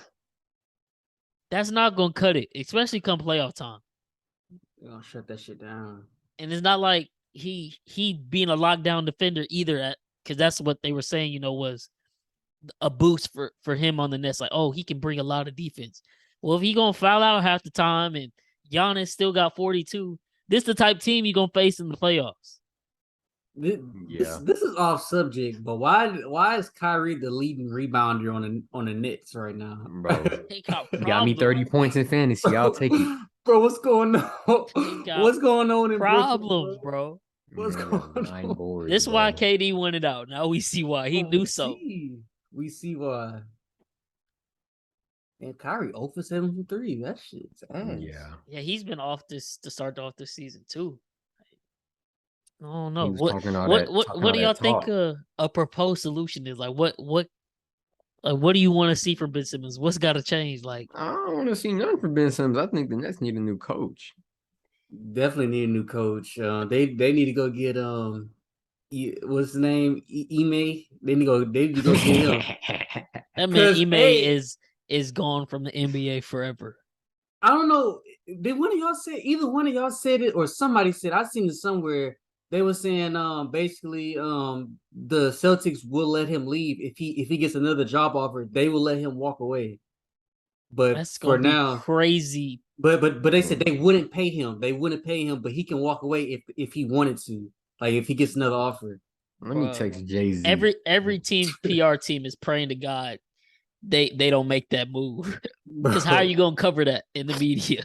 That's not going to cut it, especially come playoff time. You're going to shut that shit down. And it's not like he being a lockdown defender either, because that's what they were saying, was a boost for him on the Nets. Like, oh, he can bring a lot of defense. Well, if he going to foul out half the time and Giannis still got 42, this is the type team you're going to face in the playoffs. This is off subject, but why is Kyrie the leading rebounder on the Nets right now? Bro, he got me 30 points in fantasy. I'll take it. Bro, what's going on? What's going on in problems, Brooklyn, bro? What's going on? Boards, this is why KD won it out. Now we see why. He knew so. We see why. And Kyrie 0 for 7 from 3. That shit's ass. Yeah, he's been off to start off this season too. I don't know. What do y'all think a proposed solution is? Like, what do you want to see from Ben Simmons? What's got to change? Like, I don't want to see nothing from Ben Simmons. I think the Nets need a new coach. Definitely need a new coach. They need to go get what's his name? Ime. They need to go get him. That man Ime is gone from the NBA forever. I don't know. Did one of y'all say either one of y'all said it or somebody said? I seen it somewhere. They were saying basically the Celtics will let him leave if he gets another job offer. They will let him walk away. But that's for now, crazy. But they said they wouldn't pay him. They wouldn't pay him, but he can walk away if he wanted to. Like if he gets another offer. Let me text Jay-Z. Every team PR team is praying to God they don't make that move. Because how are you gonna cover that in the media?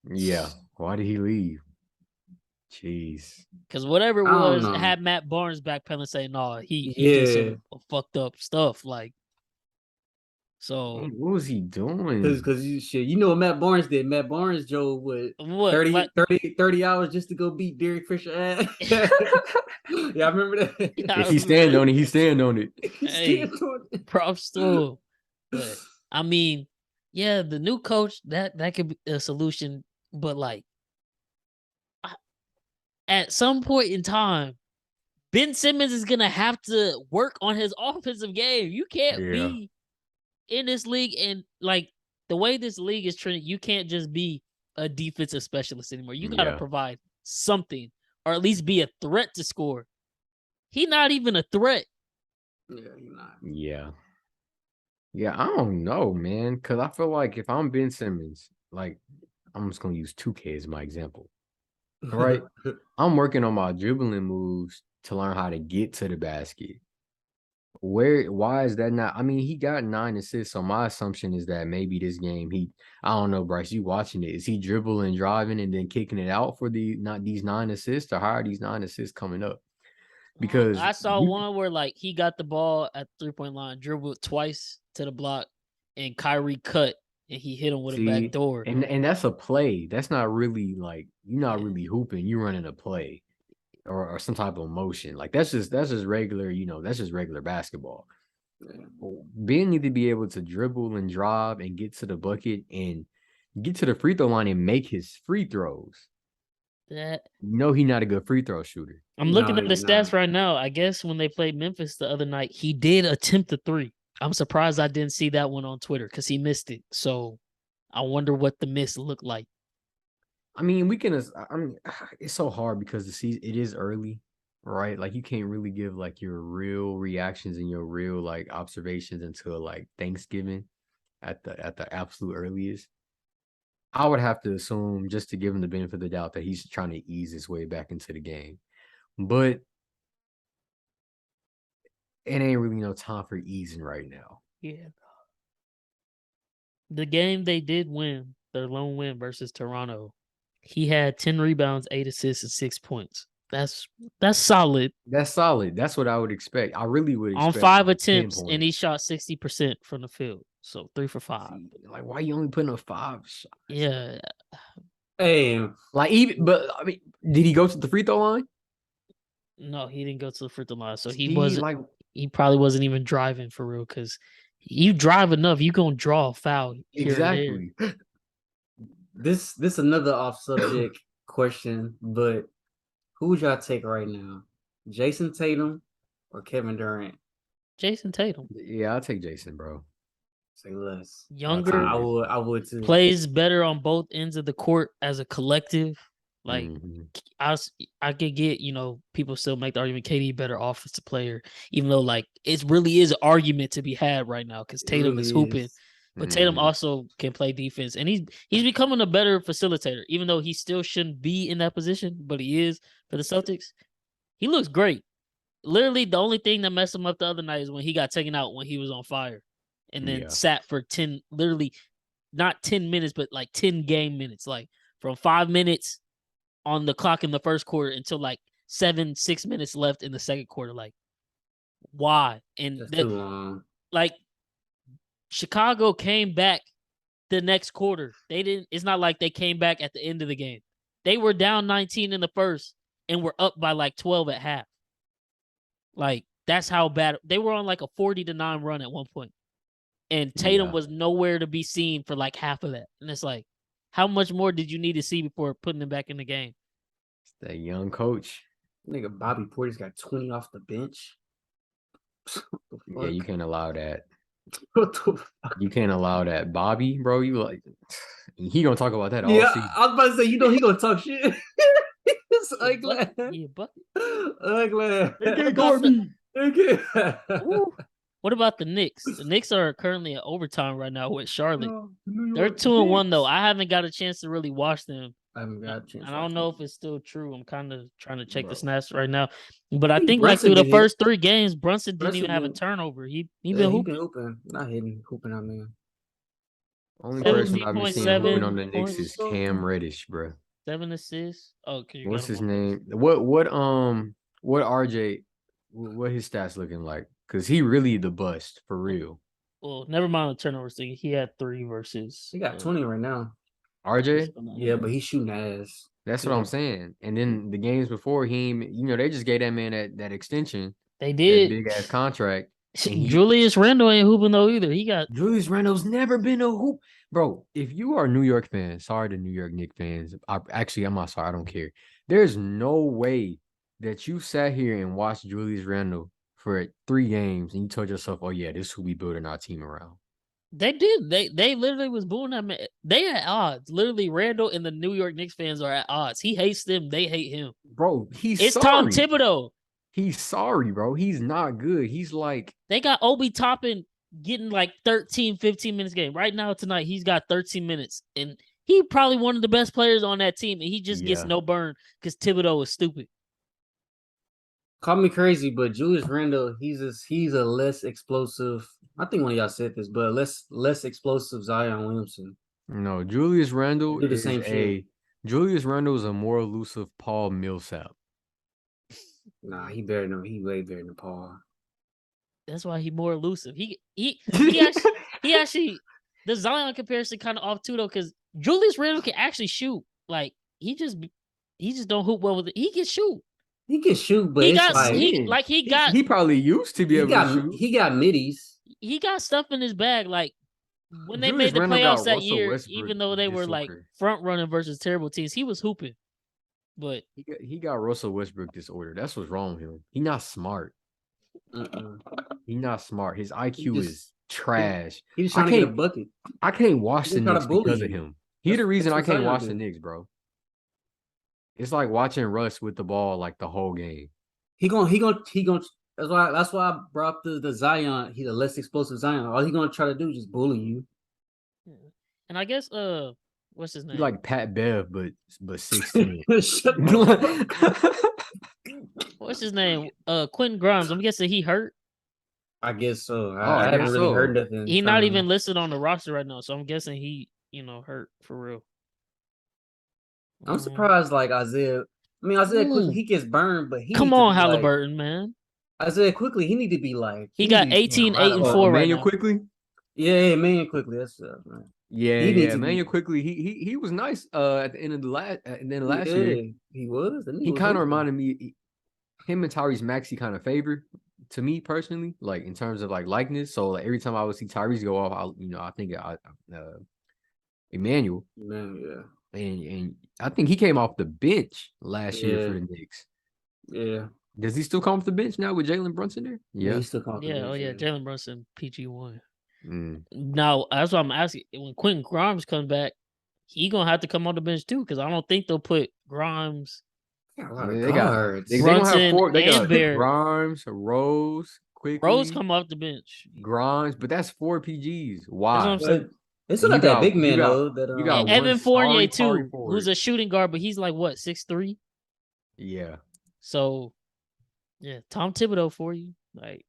Yeah. Why did he leave? Jeez. Because whatever it was, had Matt Barnes backpedaling saying, no, he did some fucked up stuff. Like, So Man, what was he doing? Because you know what Matt Barnes did. Matt Barnes drove with what? 30 hours just to go beat Derek Fisher ass. Yeah, I remember that. Yeah, I If he remember stand that. on it, he stand on it. He Hey, still doing it. props to him. But I mean, yeah, the new coach that could be a solution. But like, at some point in time, Ben Simmons is gonna have to work on his offensive game. You can't Yeah. be in this league and like the way this league is trending, you can't just be a defensive specialist anymore. You gotta Yeah. provide something or at least be a threat to score. He not even a threat. Yeah, you're not. Yeah. Yeah, I don't know, man. Cause I feel like if I'm Ben Simmons, like I'm just gonna use 2K as my example. All right. I'm working on my dribbling moves to learn how to get to the basket. Why is that not? I mean, he got 9 assists. So my assumption is that maybe this game, I don't know, Bryce, you watching it. Is he dribbling, driving, and then kicking it out for these 9 assists, or how are these 9 assists coming up? Because I saw one where like he got the ball at the 3-point line, dribbled twice to the block, and Kyrie cut and he hit him with a back door. and that's a play. That's not really like you're not Yeah. really hooping. You're running a play or some type of motion. Like that's just regular. That's just regular basketball. Yeah. Ben need to be able to dribble and drive and get to the bucket and get to the free throw line and make his free throws. That He's not a good free throw shooter. I'm looking at the he's stats not. right now. I guess when they played Memphis the other night, he did attempt a 3. I'm surprised I didn't see that one on Twitter because he missed it. So I wonder what the miss looked like. I mean, it's so hard because the season, it is early, right? Like you can't really give like your real reactions and your real like observations until like Thanksgiving at the absolute earliest. I would have to assume, just to give him the benefit of the doubt, that he's trying to ease his way back into the game. But it ain't really no time for easing right now. Yeah. The game they did win, their lone win versus Toronto, he had 10 rebounds, 8 assists, and 6 points. That's solid. That's solid. That's what I would expect. I really would expect On 5 like 10 attempts, and he points. shot 60% from the field. So 3 for 5. See, like, why you only putting up 5 shots? Yeah. Hey, Like but I mean, did he go to the free throw line? No, he didn't go to the free throw line. So he probably wasn't even driving for real because you drive enough, you gonna draw a foul here and there. Exactly. this another off subject question, but who would y'all take right now? Jason Tatum or Kevin Durant? Jason Tatum, Yeah, I'll take Jason, bro. Say less. younger, I would too. plays better on both ends of the court as a collective. Like Mhm. I could get, people still make the argument KD better offensive player, even though like it really is an argument to be had right now because It Tatum really is hooping. is. But Tatum Mhm. also can play defense, and he's becoming a better facilitator, even though he still shouldn't be in that position, but he is for the Celtics. He looks great. Literally, the only thing that messed him up the other night is when he got taken out when he was on fire, and then Yeah. sat for 10, literally not 10 minutes, but like 10 game minutes, like from 5 minutes on the clock in the first quarter until like 6 minutes left in the second quarter. Like, why? And That's that, too long. like, Chicago came back the next quarter. They didn't. It's not like they came back at the end of the game. They were down 19 in the first and were up by like 12 at half. Like that's how bad they were on like a 40-9 run at one point. And Tatum Yeah. was nowhere to be seen for like half of that. And it's like, how much more did you need to see before putting him back in the game? It's that young coach. Nigga, Bobby Portis got 20 off the bench. Yeah, you can't allow that. What the fuck? You can't allow that. Bobby, bro, you like he gonna talk about that all Yeah, season. I was about to say, he gonna talk shit. It's ugly. Yeah, but Ugly. They can't guard me. what about the Knicks? The Knicks are currently in overtime right now with Charlotte. No, New They're York 2-1 though. Knicks. I haven't got a chance to really watch them. I haven't got a chance. I don't know if it's still true. I'm kind of trying to check the snaps right now. But I think think like Brunson through the been hitting. first 3 games, Brunson didn't even have a been- turnover. He Yeah, been he hooping. been hooping. Not hitting, hooping out, man. Only person I've been seeing hooping on the 17.7 Knicks is Cam Reddish, bro. 7 assists. Oh, cause you What's got his him on name? What RJ? What his stats looking like? Cause he really the bust for real. Well, never mind the turnovers thing. He had 3 versus. He got 20 right now. RJ. Yeah, but he's shooting ass. That's what I'm saying. And then the games before him, they just gave that man that extension, They that did. big ass contract. And Julius Randle ain't hooping though either. He got Julius Randle's never been a hoop. Bro, if you are a New York fan, sorry to New York Knicks fans. I'm not sorry. I don't care. There's no way that you sat here and watched Julius Randle for 3 games and you told yourself, oh, yeah, this is who we building our team around. They did. They literally was booing that man. They at odds. Literally, Randall and the New York Knicks fans are at odds. He hates them. They hate him. Bro, it's Tom Thibodeau. He's sorry, bro. He's not good. He's like... They got Obi Toppin getting like 13, 15 minutes a game. Right now, tonight, he's got 13 minutes. And he probably one of the best players on that team. And he just gets no burn because Thibodeau is stupid. Call me crazy, but Julius Randle, he's a less explosive. I think one of y'all said this, but less explosive Zion Williamson. No, Julius Randle is Julius Randle is a more elusive Paul Millsap. Nah, he way better than Paul. That's why he's more elusive. He actually the Zion comparison kind of off too though, because Julius Randle can actually shoot. Like he just don't hoop well with it. He can shoot. He can shoot, but he probably used to be able to shoot. He got middies. He got stuff in his bag. Like when they made the playoffs that year, even though they were like front running versus terrible teams, he was hooping. But he got Russell Westbrook disorder. That's what's wrong with him. He's not smart. He's not smart. His IQ is trash. He's trying to get a bucket. I can't watch the Knicks because of him. He's the reason I can't watch the Knicks, bro. It's like watching Russ with the ball like the whole game. He gonna. That's why I brought up the Zion. He's a less explosive Zion. All he gonna try to do is just bully you. And I guess what's his name? He's like Pat Bev, but 16. What's his name? Quentin Grimes. I'm guessing he hurt. I guess so. I haven't really heard nothing. He's not even listed on the roster right now, so I'm guessing he, hurt for real. I'm surprised, like Isaiah quickly, he gets burned, but he come on, Halliburton, man. Isaiah quickly, he need to be like he got 18, 8, and 4 right now. Quickly. Yeah, Manuel Quickly. That's man. Yeah, Manuel Quickly. He was nice at the end of last year. He was. He kind of reminded me. Him and Tyrese Maxey kind of favor to me personally, like in terms of like likeness. So like, every time I would see Tyrese go off, I think Emmanuel. Yeah. And I think he came off the bench last year for the Knicks. Yeah. Does he still come off the bench now with Jalen Brunson there? Yeah, he still come off the bench. Oh yeah, Jalen Brunson, PG1. Mm. Now, that's what I'm asking. When Quentin Grimes comes back, he gonna have to come on the bench too, because I don't think they'll put Grimes. They got Grimes, Rose, Quickly. Rose come off the bench. Grimes, but that's 4 PGs. Why? It's not that big man though. You got Evan Fournier too, who's a shooting guard, but he's like what, 6'3"? Yeah. So, yeah, Tom Thibodeau for you. Like,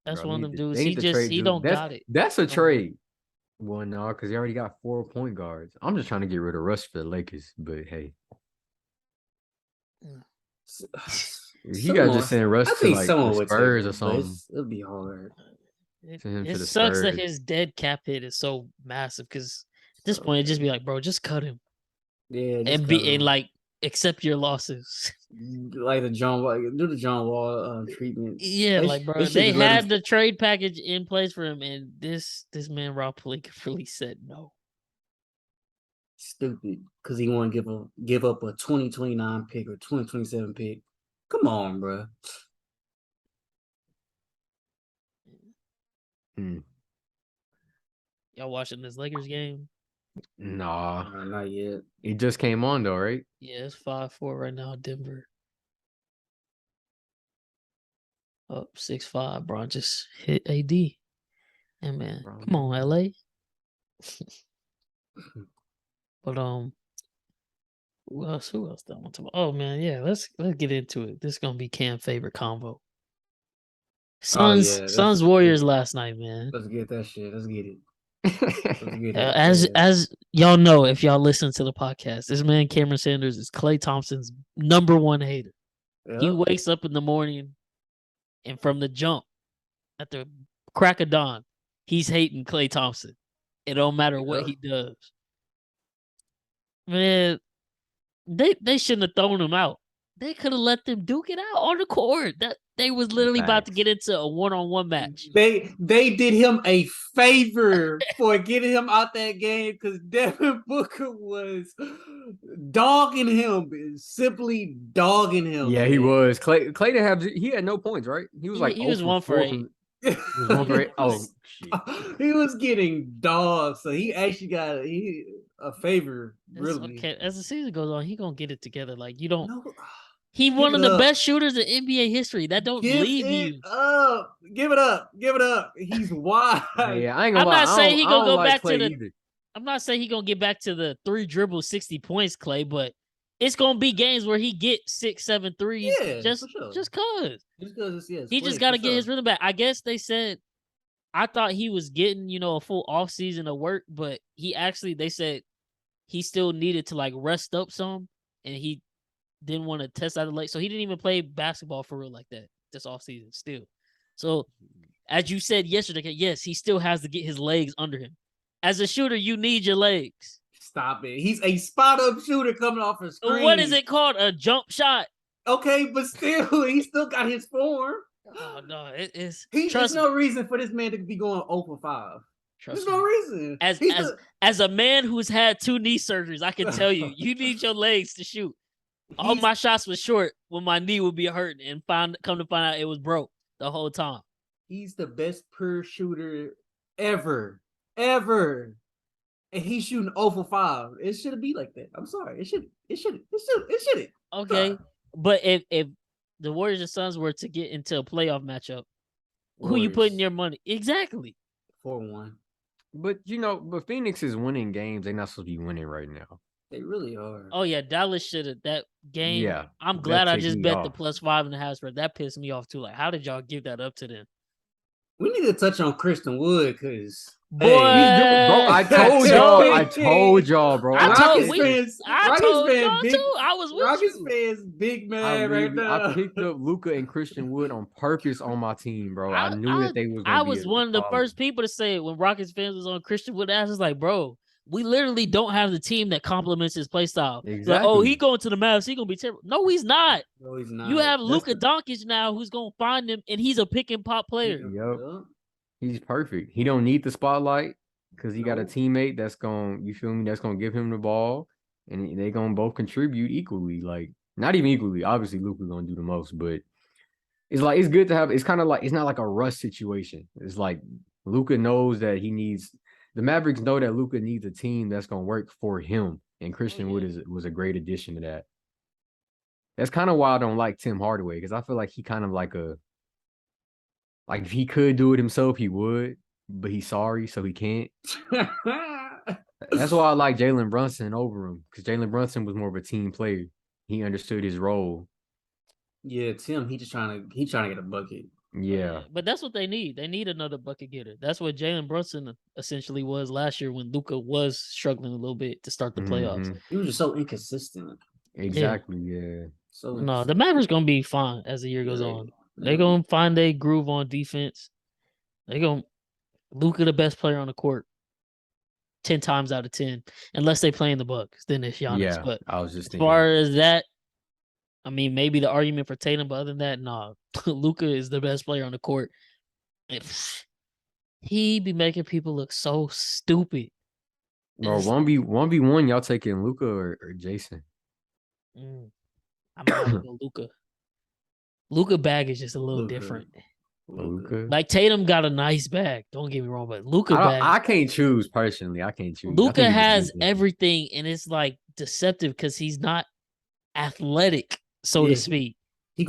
that's one of them dudes. He don't got it. That's a trade. Well, no, because he already got 4 point guards. I'm just trying to get rid of Russ for the Lakers, but hey. He got to just send Russ to like the Spurs or something. It'll be hard. It sucks that his dead cap hit is so massive, because at this point it'd just be like, bro, just cut him. Yeah, and like accept your losses. Like do the John Wall treatment. Yeah, like bro, they had the trade package in place for him, and this man Rob Pelinka really said no. Stupid, because he want to give up a 2029 pick or 2027 pick. Come on, bro. Y'all watching this Lakers game? Nah, not yet. It just came on though, right? Yeah, it's 5-4 right now, Denver. Up 6-5. Bron just hit AD. And man, come on, LA. But who else do I want to? Oh man, yeah. Let's get into it. This is gonna be Cam's favorite combo. Suns Warriors last night, man. Let's get that shit. Let's get it. As y'all know, if y'all listen to the podcast, this man Cameron Sanders is Klay Thompson's #1 hater. Yep. He wakes up in the morning, and from the jump, at the crack of dawn, he's hating Klay Thompson. It don't matter what he does. Man, they shouldn't have thrown him out. They could have let them duke it out on the court. That they was literally about to get into a one-on-one match. They did him a favor for getting him out that game because Devin Booker was dogging him, simply dogging him. Yeah, man. he was. Clay didn't have. He had no points, right? He was like he was 1 for 8. He was 1 for 8. Oh, shit. He was getting dogged, so he actually got a favor. Really, okay. As the season goes on, he gonna get it together. Like you don't. No, He give one it of the up. best shooters in NBA history. That don't Give leave it you. up. Give it up. Give it up. He's wide. Yeah, I ain't gonna I'm lie. not saying he gonna go like back Clay to the. either. I'm not saying he gonna get back to the 3 dribbles, 60 points, Clay, but it's gonna be games where he get 6, 7 threes. Yeah, just for sure. just cause. Just because He just got to get his rhythm back. I guess they said. I thought he was getting, a full off season of work, but they said he still needed to like rest up some, and he didn't want to test out the leg, so he didn't even play basketball for real like that this off season still. So, as you said yesterday, yes, he still has to get his legs under him. As a shooter, you need your legs. Stop it. He's a spot up shooter coming off a screen. What is it called? A jump shot? Okay, but still, he still got his form. Oh no, it's there's no reason for this man to be going 0 for 5. There's no reason. As a man who's had 2 knee surgeries, I can tell you, you need your legs to shoot. All my shots was short when my knee would be hurting, and come to find out it was broke the whole time. He's the best pure shooter ever. And he's shooting 0 for 5. It shouldn't be like that. I'm sorry. It shouldn't. Okay. But if the Warriors and Suns were to get into a playoff matchup, who you putting your money? Exactly. 4-1. But Phoenix is winning games. They're not supposed to be winning right now. They really are. Oh yeah, Dallas should have that game. Yeah, I'm glad I just bet the +5.5 spread. That pissed me off too. Like, how did y'all give that up to them? We need to touch on Christian Wood because boy, I told y'all, bro. I told y'all too. I was with Rockets you. fans big man right now. I picked up Luka and Christian Wood on purpose on my team, bro. I knew that they was. I was one of the first people to say it when Rockets fans was on Christian Wood. I was like, bro, we literally don't have the team that complements his play style. Exactly. Like, oh, he going to the Mavs. He gonna be terrible. No, he's not. No, he's not. You have Luka Doncic now, who's gonna find him, and he's a pick and pop player. Yep. He's perfect. He don't need the spotlight because he got a teammate that's gonna, that's gonna give him the ball, and they gonna both contribute equally. Like, not even equally. Obviously, Luka gonna do the most, but it's good to have. It's kind of like, it's not like a Russ situation. It's like Luka knows that he needs. The Mavericks know that Luka needs a team that's gonna work for him, and Christian Wood was a great addition to that. That's kind of why I don't like Tim Hardaway, because I feel like he kind of like if he could do it himself, he would, but he's sorry, so he can't. That's why I like Jalen Brunson over him, because Jalen Brunson was more of a team player. He understood his role. Yeah, Tim, he's trying to get a bucket. Yeah. But that's what they need. They need another bucket getter. That's what Jalen Brunson essentially was last year when Luka was struggling a little bit to start the playoffs. He was just so inconsistent. Exactly, yeah. So no, the Mavericks gonna be fine as the year goes on. They're gonna find a groove on defense. They're gonna Luka the best player on the court 10 times out of 10. Unless they play in the Bucks, then it's Giannis. Yeah, but I was just as far as that, I mean, maybe the argument for Tatum, but other than that, no. Luka is the best player on the court. He be making people look so stupid. Bro, 1v1, y'all taking Luka or Jason? I'm gonna go Luka. Luka bag is just a little different. Luka. Like Tatum got a nice bag. Don't get me wrong, but Luka bag. I can't choose personally. I can't choose. Luka has everything, and it's like deceptive because he's not athletic, so to speak. He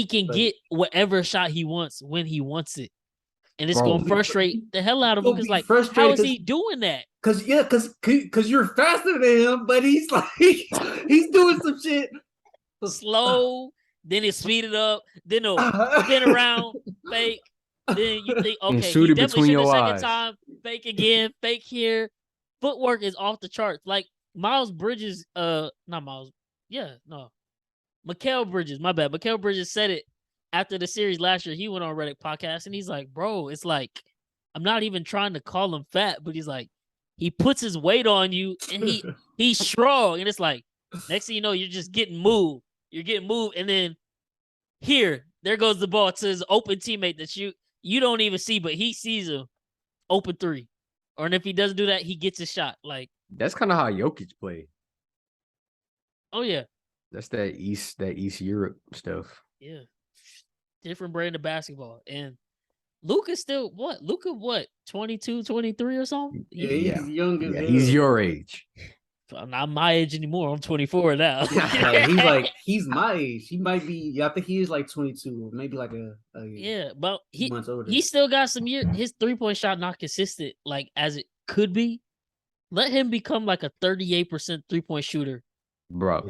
can get whatever shot he wants when he wants it. And it's going to frustrate the hell out of him. Because, like, how is he doing that? Because you're faster than him, but he's like, he's doing some shit. Slow, then he speed it up, then he'll spin around, fake. Then you think, okay, and shoot it between your eyes. Second time, fake again, fake here. Footwork is off the charts. Like, Miles Bridges, Mikal Bridges, my bad. Mikal Bridges said it after the series last year. He went on Reddit podcast and he's like, bro, it's like I'm not even trying to call him fat, but he's like, he puts his weight on you and he's strong. And it's like, next thing you know, you're just getting moved. You're getting moved. And then there goes the ball to his open teammate that you don't even see, but he sees him open three. Or and if he doesn't do that, he gets a shot. Like, that's kind of how Jokic play. oh yeah. That's that East Europe stuff. Yeah. Different brand of basketball. And Luka's still what? Luka what? 22, 23 or something? Yeah, he's young as hell. He's your age. I'm not my age anymore. I'm 24 now. He's my age. He might be. I think he is like 22, or maybe like a yeah, but months older. He still got some years. His 3-point shot not consistent like as it could be. Let him become like a 38% 3-point shooter, bro.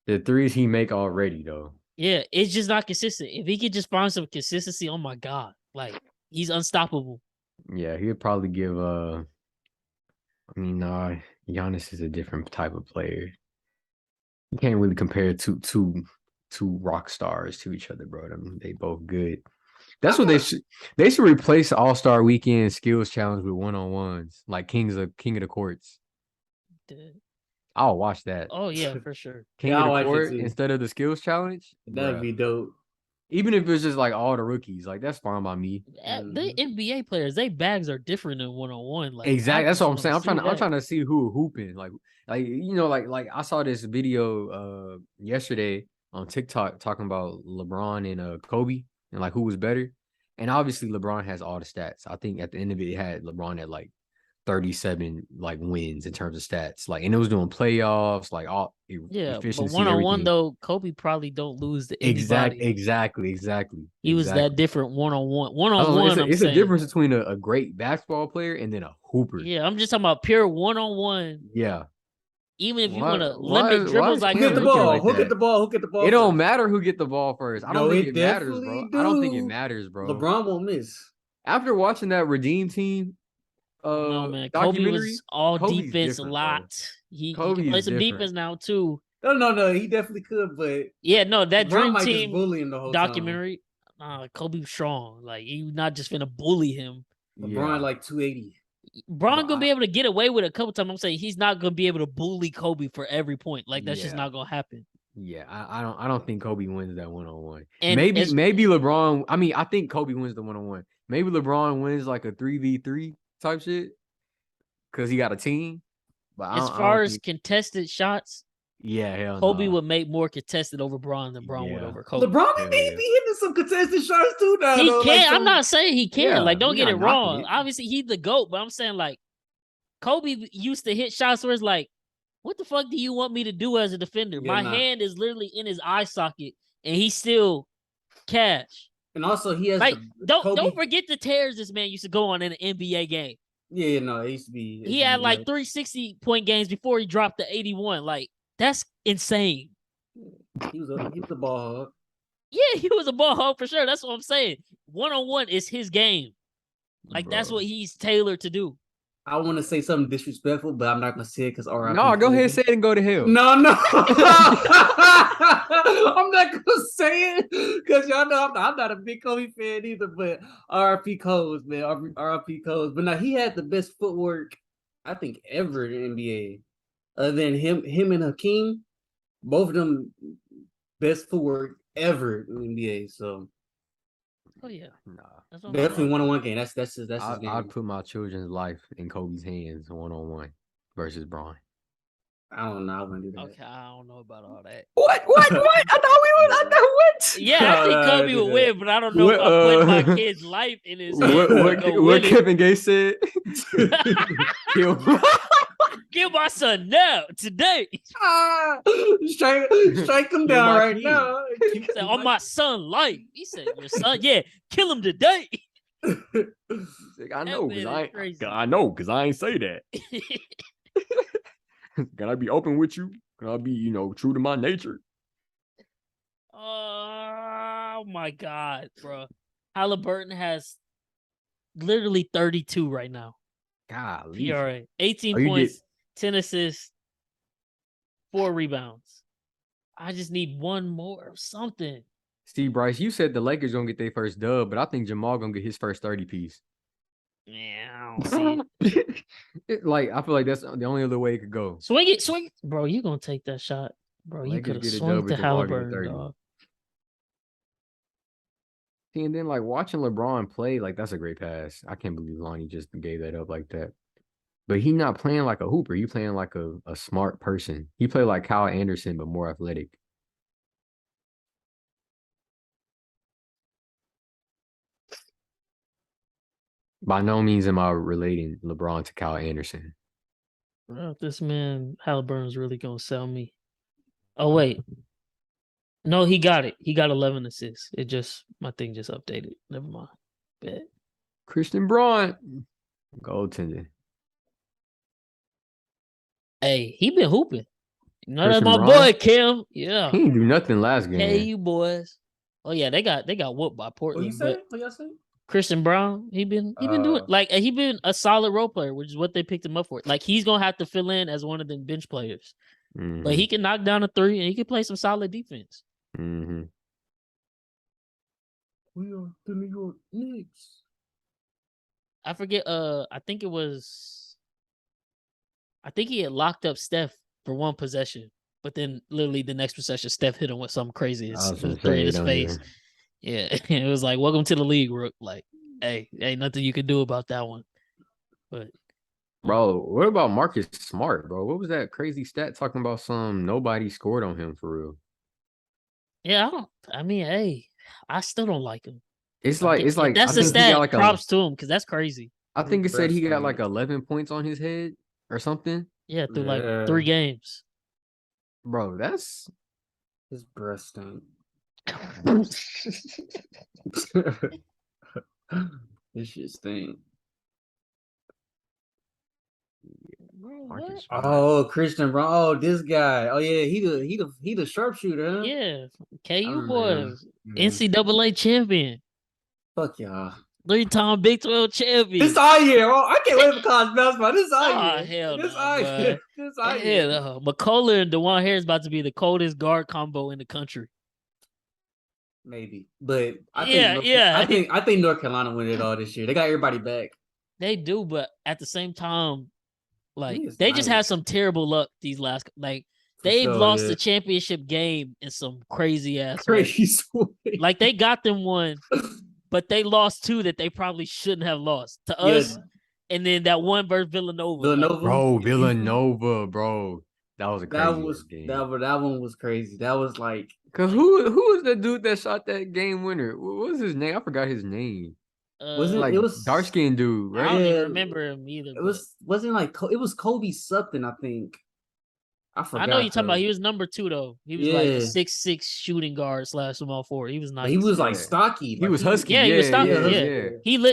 The threes he make already though. Yeah, it's just not consistent. If he could just find some consistency, oh my god, like he's unstoppable. Yeah, he'd probably give. Giannis is a different type of player. You can't really compare two rock stars to each other, bro. I mean, they both good. That's what they should replace All-Star Weekend skills challenge with one-on-ones, like King of the Courts. I'll watch that. Oh yeah, for sure. King of the Court instead of the skills challenge. That'd be dope. Even if it's just like all the rookies, like that's fine by me. The NBA players, they bags are different than one-on-one. Like exactly, that's what I'm saying. I'm trying to see who hooping. Like I saw this video yesterday on TikTok talking about LeBron and Kobe and like who was better. And obviously LeBron has all the stats. I think at the end of it had LeBron at like 37 like wins in terms of stats. Like, and it was doing playoffs, like all efficiency. But one-on-one though, Kobe probably don't lose to anybody. Exactly. He was that different one-on-one. One-on-one, it's a difference between a great basketball player and then a hooper. Yeah, I'm just talking about pure one-on-one. Yeah. Even if you want to limit dribbles, like who get the ball, who get the ball. It don't matter who get the ball first. I don't think it matters, bro. I don't think it matters, bro. LeBron won't miss. After watching that Redeem Team. No man, Kobe was all Kobe's defense a lot. He can play some defense now too. No, he definitely could, but that LeBron Dream Team bullying the whole documentary. Kobe was strong. Like you not just gonna bully him. LeBron like 280. Bron gonna be able to get away with it a couple times. I'm saying he's not gonna be able to bully Kobe for every point. Like that's just not gonna happen. Yeah, I don't think Kobe wins that one-on-one. Maybe LeBron. I mean, I think Kobe wins the one-on-one. Maybe LeBron wins like a 3v3 type shit because he got a team. But as far as contested shots, Kobe would make more contested over Bron than Bron would over Kobe. LeBron be hitting some contested shots too now. He can. I'm not saying he can. Like, don't get it wrong. Obviously, he's the GOAT, but I'm saying like Kobe used to hit shots where it's like, what the fuck do you want me to do as a defender? My hand is literally in his eye socket, and he's still cash. And also, he has like don't forget the tears this man used to go on in an NBA game. Yeah, no, it used to be. He had like 360-point games before he dropped the 81. Like that's insane. He was a ball hog. Yeah, he was a ball hog for sure. That's what I'm saying. One-on-one is his game. Like that's what he's tailored to do. I want to say something disrespectful, but I'm not gonna say it because RIP. No, go ahead and say it and go to hell. No. I'm not gonna say it because y'all know I'm not a big Kobe fan either. But RIP Coles, man, RIP Coles. But now he had the best footwork I think ever in the NBA. Other than him and Hakeem, both of them best footwork ever in the NBA. So. Oh yeah, definitely one-on-one game. That's his game. I'd put my children's life in Kobe's hands one-on-one versus Bron. I don't know. I wouldn't do that. Okay, I don't know about all that. What? I thought what? Yeah, I think Kobe would win, but I don't know if I'm putting my kid's life in his hands. What Kevin Gates said? Kill my son now, today. Strike him down right now. He said, on my son's life. He said, your son, kill him today. I know, because I ain't say that. Can I be open with you? Can I be, true to my nature? Oh my God, bro. Halliburton has literally 32 right now. Golly. PRA. 18 points, 10 assists, 4 rebounds. I just need one more or something. Steve Bryce, you said the Lakers gonna get their first dub, but I think Jamal gonna get his first 30 piece. Yeah, I don't see it. Like I feel like that's the only other way it could go. Swing it, swing it. Bro, you gonna take that shot. Bro, you could Lakers have get a swung dub to if Jabbar get a Halliburton, 30. dog. See, and then like watching LeBron play, like that's a great pass. I can't believe Lonnie just gave that up like that. But he not playing like a hooper. He playing like a smart person. He played like Kyle Anderson, but more athletic. By no means am I relating LeBron to Kyle Anderson. Bro, this man Halliburton's really gonna sell me. Oh wait. No, he got it. He got 11 assists. It just my thing just updated. Never mind. Bet. Christian Braun, goaltender. Hey, he been hooping. You know that's Christian my Braun? boy Kim. Yeah. He didn't do nothing last game. KU boys. Oh yeah, they got whooped by What you Portland. say? But What y'all say? Christian Brown, he been doing like he been a solid role player, which is what they picked him up for. Like he's gonna have to fill in as one of them bench players. But he can knock down a three and he can play some solid defense. Mm-hmm. We are the New York Knicks. I forget. I think he had locked up Steph for one possession, but then literally the next possession, Steph hit him with something crazy. I was It's gonna three in say, his don't face. Yeah, it was like, "Welcome to the league, Rook." Like, hey, ain't nothing you can do about that one. But Bro, what about Marcus Smart, bro? What was that crazy stat talking about some nobody scored on him for real? yeah, I mean, hey, I still don't like him. It's Like, like if that's I the think he got stat, like props to him because that's crazy. I think it said he got Breast like thing. 11 points on his head or something. Yeah, through like Yeah. 3 games. Bro, that's His breast stink. This shit stink. Marcus Smart. Oh, Christian Brown. Oh, this guy. Oh yeah, he the sharpshooter, huh? Yeah, I KU remember him. boys, Yeah. NCAA champion, Fuck y'all. 3-time Big 12 champion. This our year. Oh, I can't wait for college basketball. This our Oh year. hell This no, our bro. year. This our Hell year. no. McCullough and DeJuan Harris about to be the coldest guard combo in the country. Maybe, but I Yeah, think yeah. I think North Carolina win it all this year. They got everybody back. They do, but at the same time, like He is they just had nice. some terrible luck these last. Like For they've sure, lost yeah. the championship game in some crazy ass way. Crazy swing. Like they got them one, but they lost 2 that they probably shouldn't have lost to Yeah. us. And then that one versus Villanova. Villanova. Bro, Villanova, bro. That was a That crazy was game. that one was crazy. That was like Cause who was the dude that shot that game winner? What was his name? I forgot his name. wasn't Like it was dark skinned dude, I right? don't Yeah, even remember him either. it wasn't like it was Kobe something, I think. I forgot. I know you're talking about. though. He was number 2 though. He was like a Yeah. 6'6" shooting guard / small forward. He was But he nice. was like Yeah. stocky. He Like, was husky. Yeah, he was stocky. Yeah, Yeah.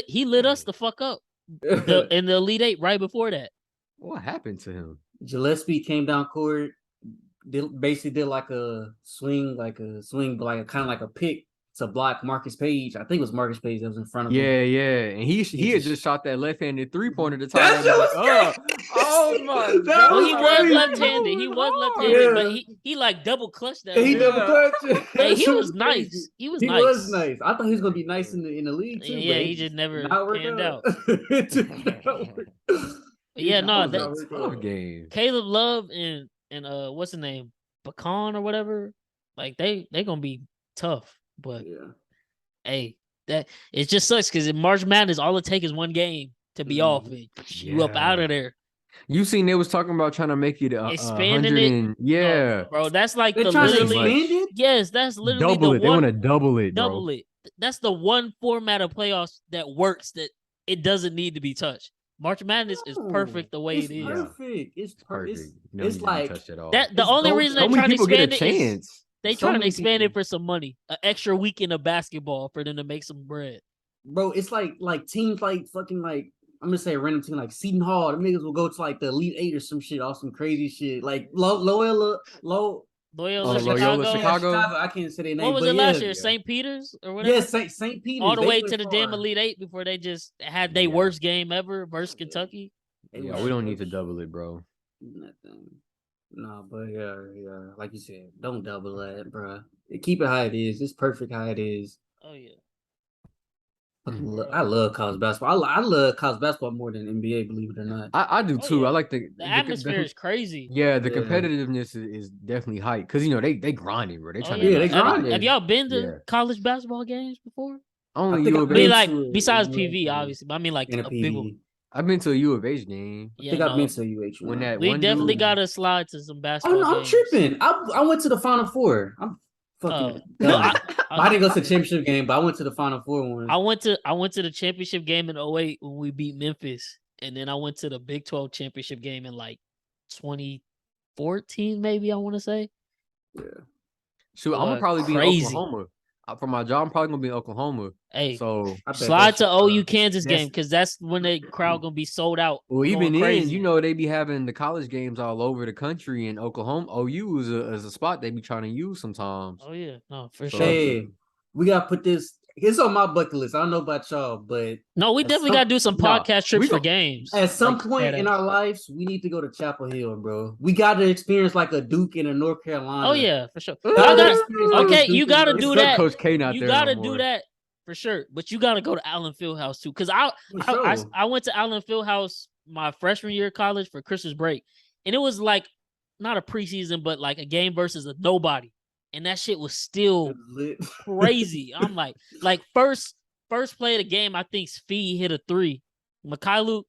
He lit us the fuck up. In the Elite 8 right before that. What happened to him? Gillespie came down court, basically did like a swing, but like a kind of like a pick to block Marcus Page. I think it was Marcus Page that was in front of him. Yeah. And he had just- just shot that left-handed 3-pointer to tie That that shit bitch was up. crazy. Oh my That god. Well, he was crazy. left-handed. He was left-handed, Yeah. but he like double clutched that. And he bitch. double clutch. Hey, he That was shit nice. crazy. He was He nice. was nice. I thought he was gonna be nice in the league too. Yeah, but he just never not work panned out. It did not work. Yeah, no, It did not that's work out. Tough game. Caleb Love and what's his name, Pecan or whatever. Like they gonna be tough, but Yeah. hey, that it just sucks because in March Madness, all it takes is one game to be off and you up out of there. You seen they was talking about trying to make it Expanding 100 it? and yeah. No, bro, that's like They're the trying to literally. expand it? Yes, that's literally Double the it. They one. want to double it, bro. Double it. That's the one format of playoffs that works. That it doesn't need to be touched. March Madness is perfect the way It's it is. perfect. It's Perfect. It's, You don't it's need to be like touched at all. That the It's only dope. reason so they're many trying to people get a expand it is chance. they So trying to many expand it people. for some money, an extra weekend of basketball for them to make some bread. bro, it's like teams like fucking like I'm gonna say a random team like Seton Hall. The niggas will go to like the Elite Eight or some shit, or some crazy shit. Like Loyola Loyola, Chicago. Chicago? I can't say their name. What was but it last yeah. year? St. Peter's or whatever. Yes, St. Peters. All the they way went to the damn far. Elite Eight before they just had their worst game ever versus Kentucky. They Yeah, was we don't need to trash. double it, bro. Nothing. No, but yeah, like you said, don't double that, bro. Keep it how it is. It's perfect how it is. Oh yeah. I love college basketball. I love college basketball more than NBA, believe it or not. I do Oh, too. yeah. I like The atmosphere is crazy. yeah, the Yeah. competitiveness is definitely hype because they grinding, bro. They Oh trying yeah, to Yeah, they no. Have grinding. y'all been to Yeah. college basketball games before? Only I think U I've of I mean, been H. like to besides a PV, UH obviously. But I mean, like and a a big one. PV. I've been to a U of H game I Yeah, think I've been no. to a UH when one. that We one definitely dude. gotta slide to some Oh basketball no, I'm games. tripping. I went to the Final Four. I'm fucking No, dumb. I, But I didn't go to the championship game, but I went to the Final Four one. I went to the championship game in '08 when we beat Memphis, and then I went to the Big 12 championship game in like 2014, maybe I want to say. Shoot, I'm gonna probably be in Crazy. Oklahoma. For my job, I'm probably gonna be in Oklahoma. Hey, So, I bet slide that to shit, OU Kansas that's- game because that's when the crowd gonna be sold out. well, going even then, crazy. they be having the college games all over the country. In Oklahoma, OU is a spot they be trying to use sometimes. Oh yeah, no, for So- sure. Hey, we gotta put this. It's on my bucket list. I don't know about y'all, but No, we at definitely some- gotta do some Nah, podcast trips we for go- games. at some Like, point in badass. our lives, we need to go to Chapel Hill, bro. We got to experience like a Duke in a North Carolina. Oh yeah, for sure. Uh, Y'all Gotta gotta, experience like a okay, Duke you in a gotta North do It's that. Coach K not You there no gotta more. do that for sure. But you gotta go to Allen Fieldhouse too, because For sure. I went to Allen Fieldhouse my freshman year of college for Christmas break, and it was like not a preseason, but like a game versus a nobody, and that shit was still Lit. crazy. I'm like first play of the game, I think Fee hit a three. Mikhailuk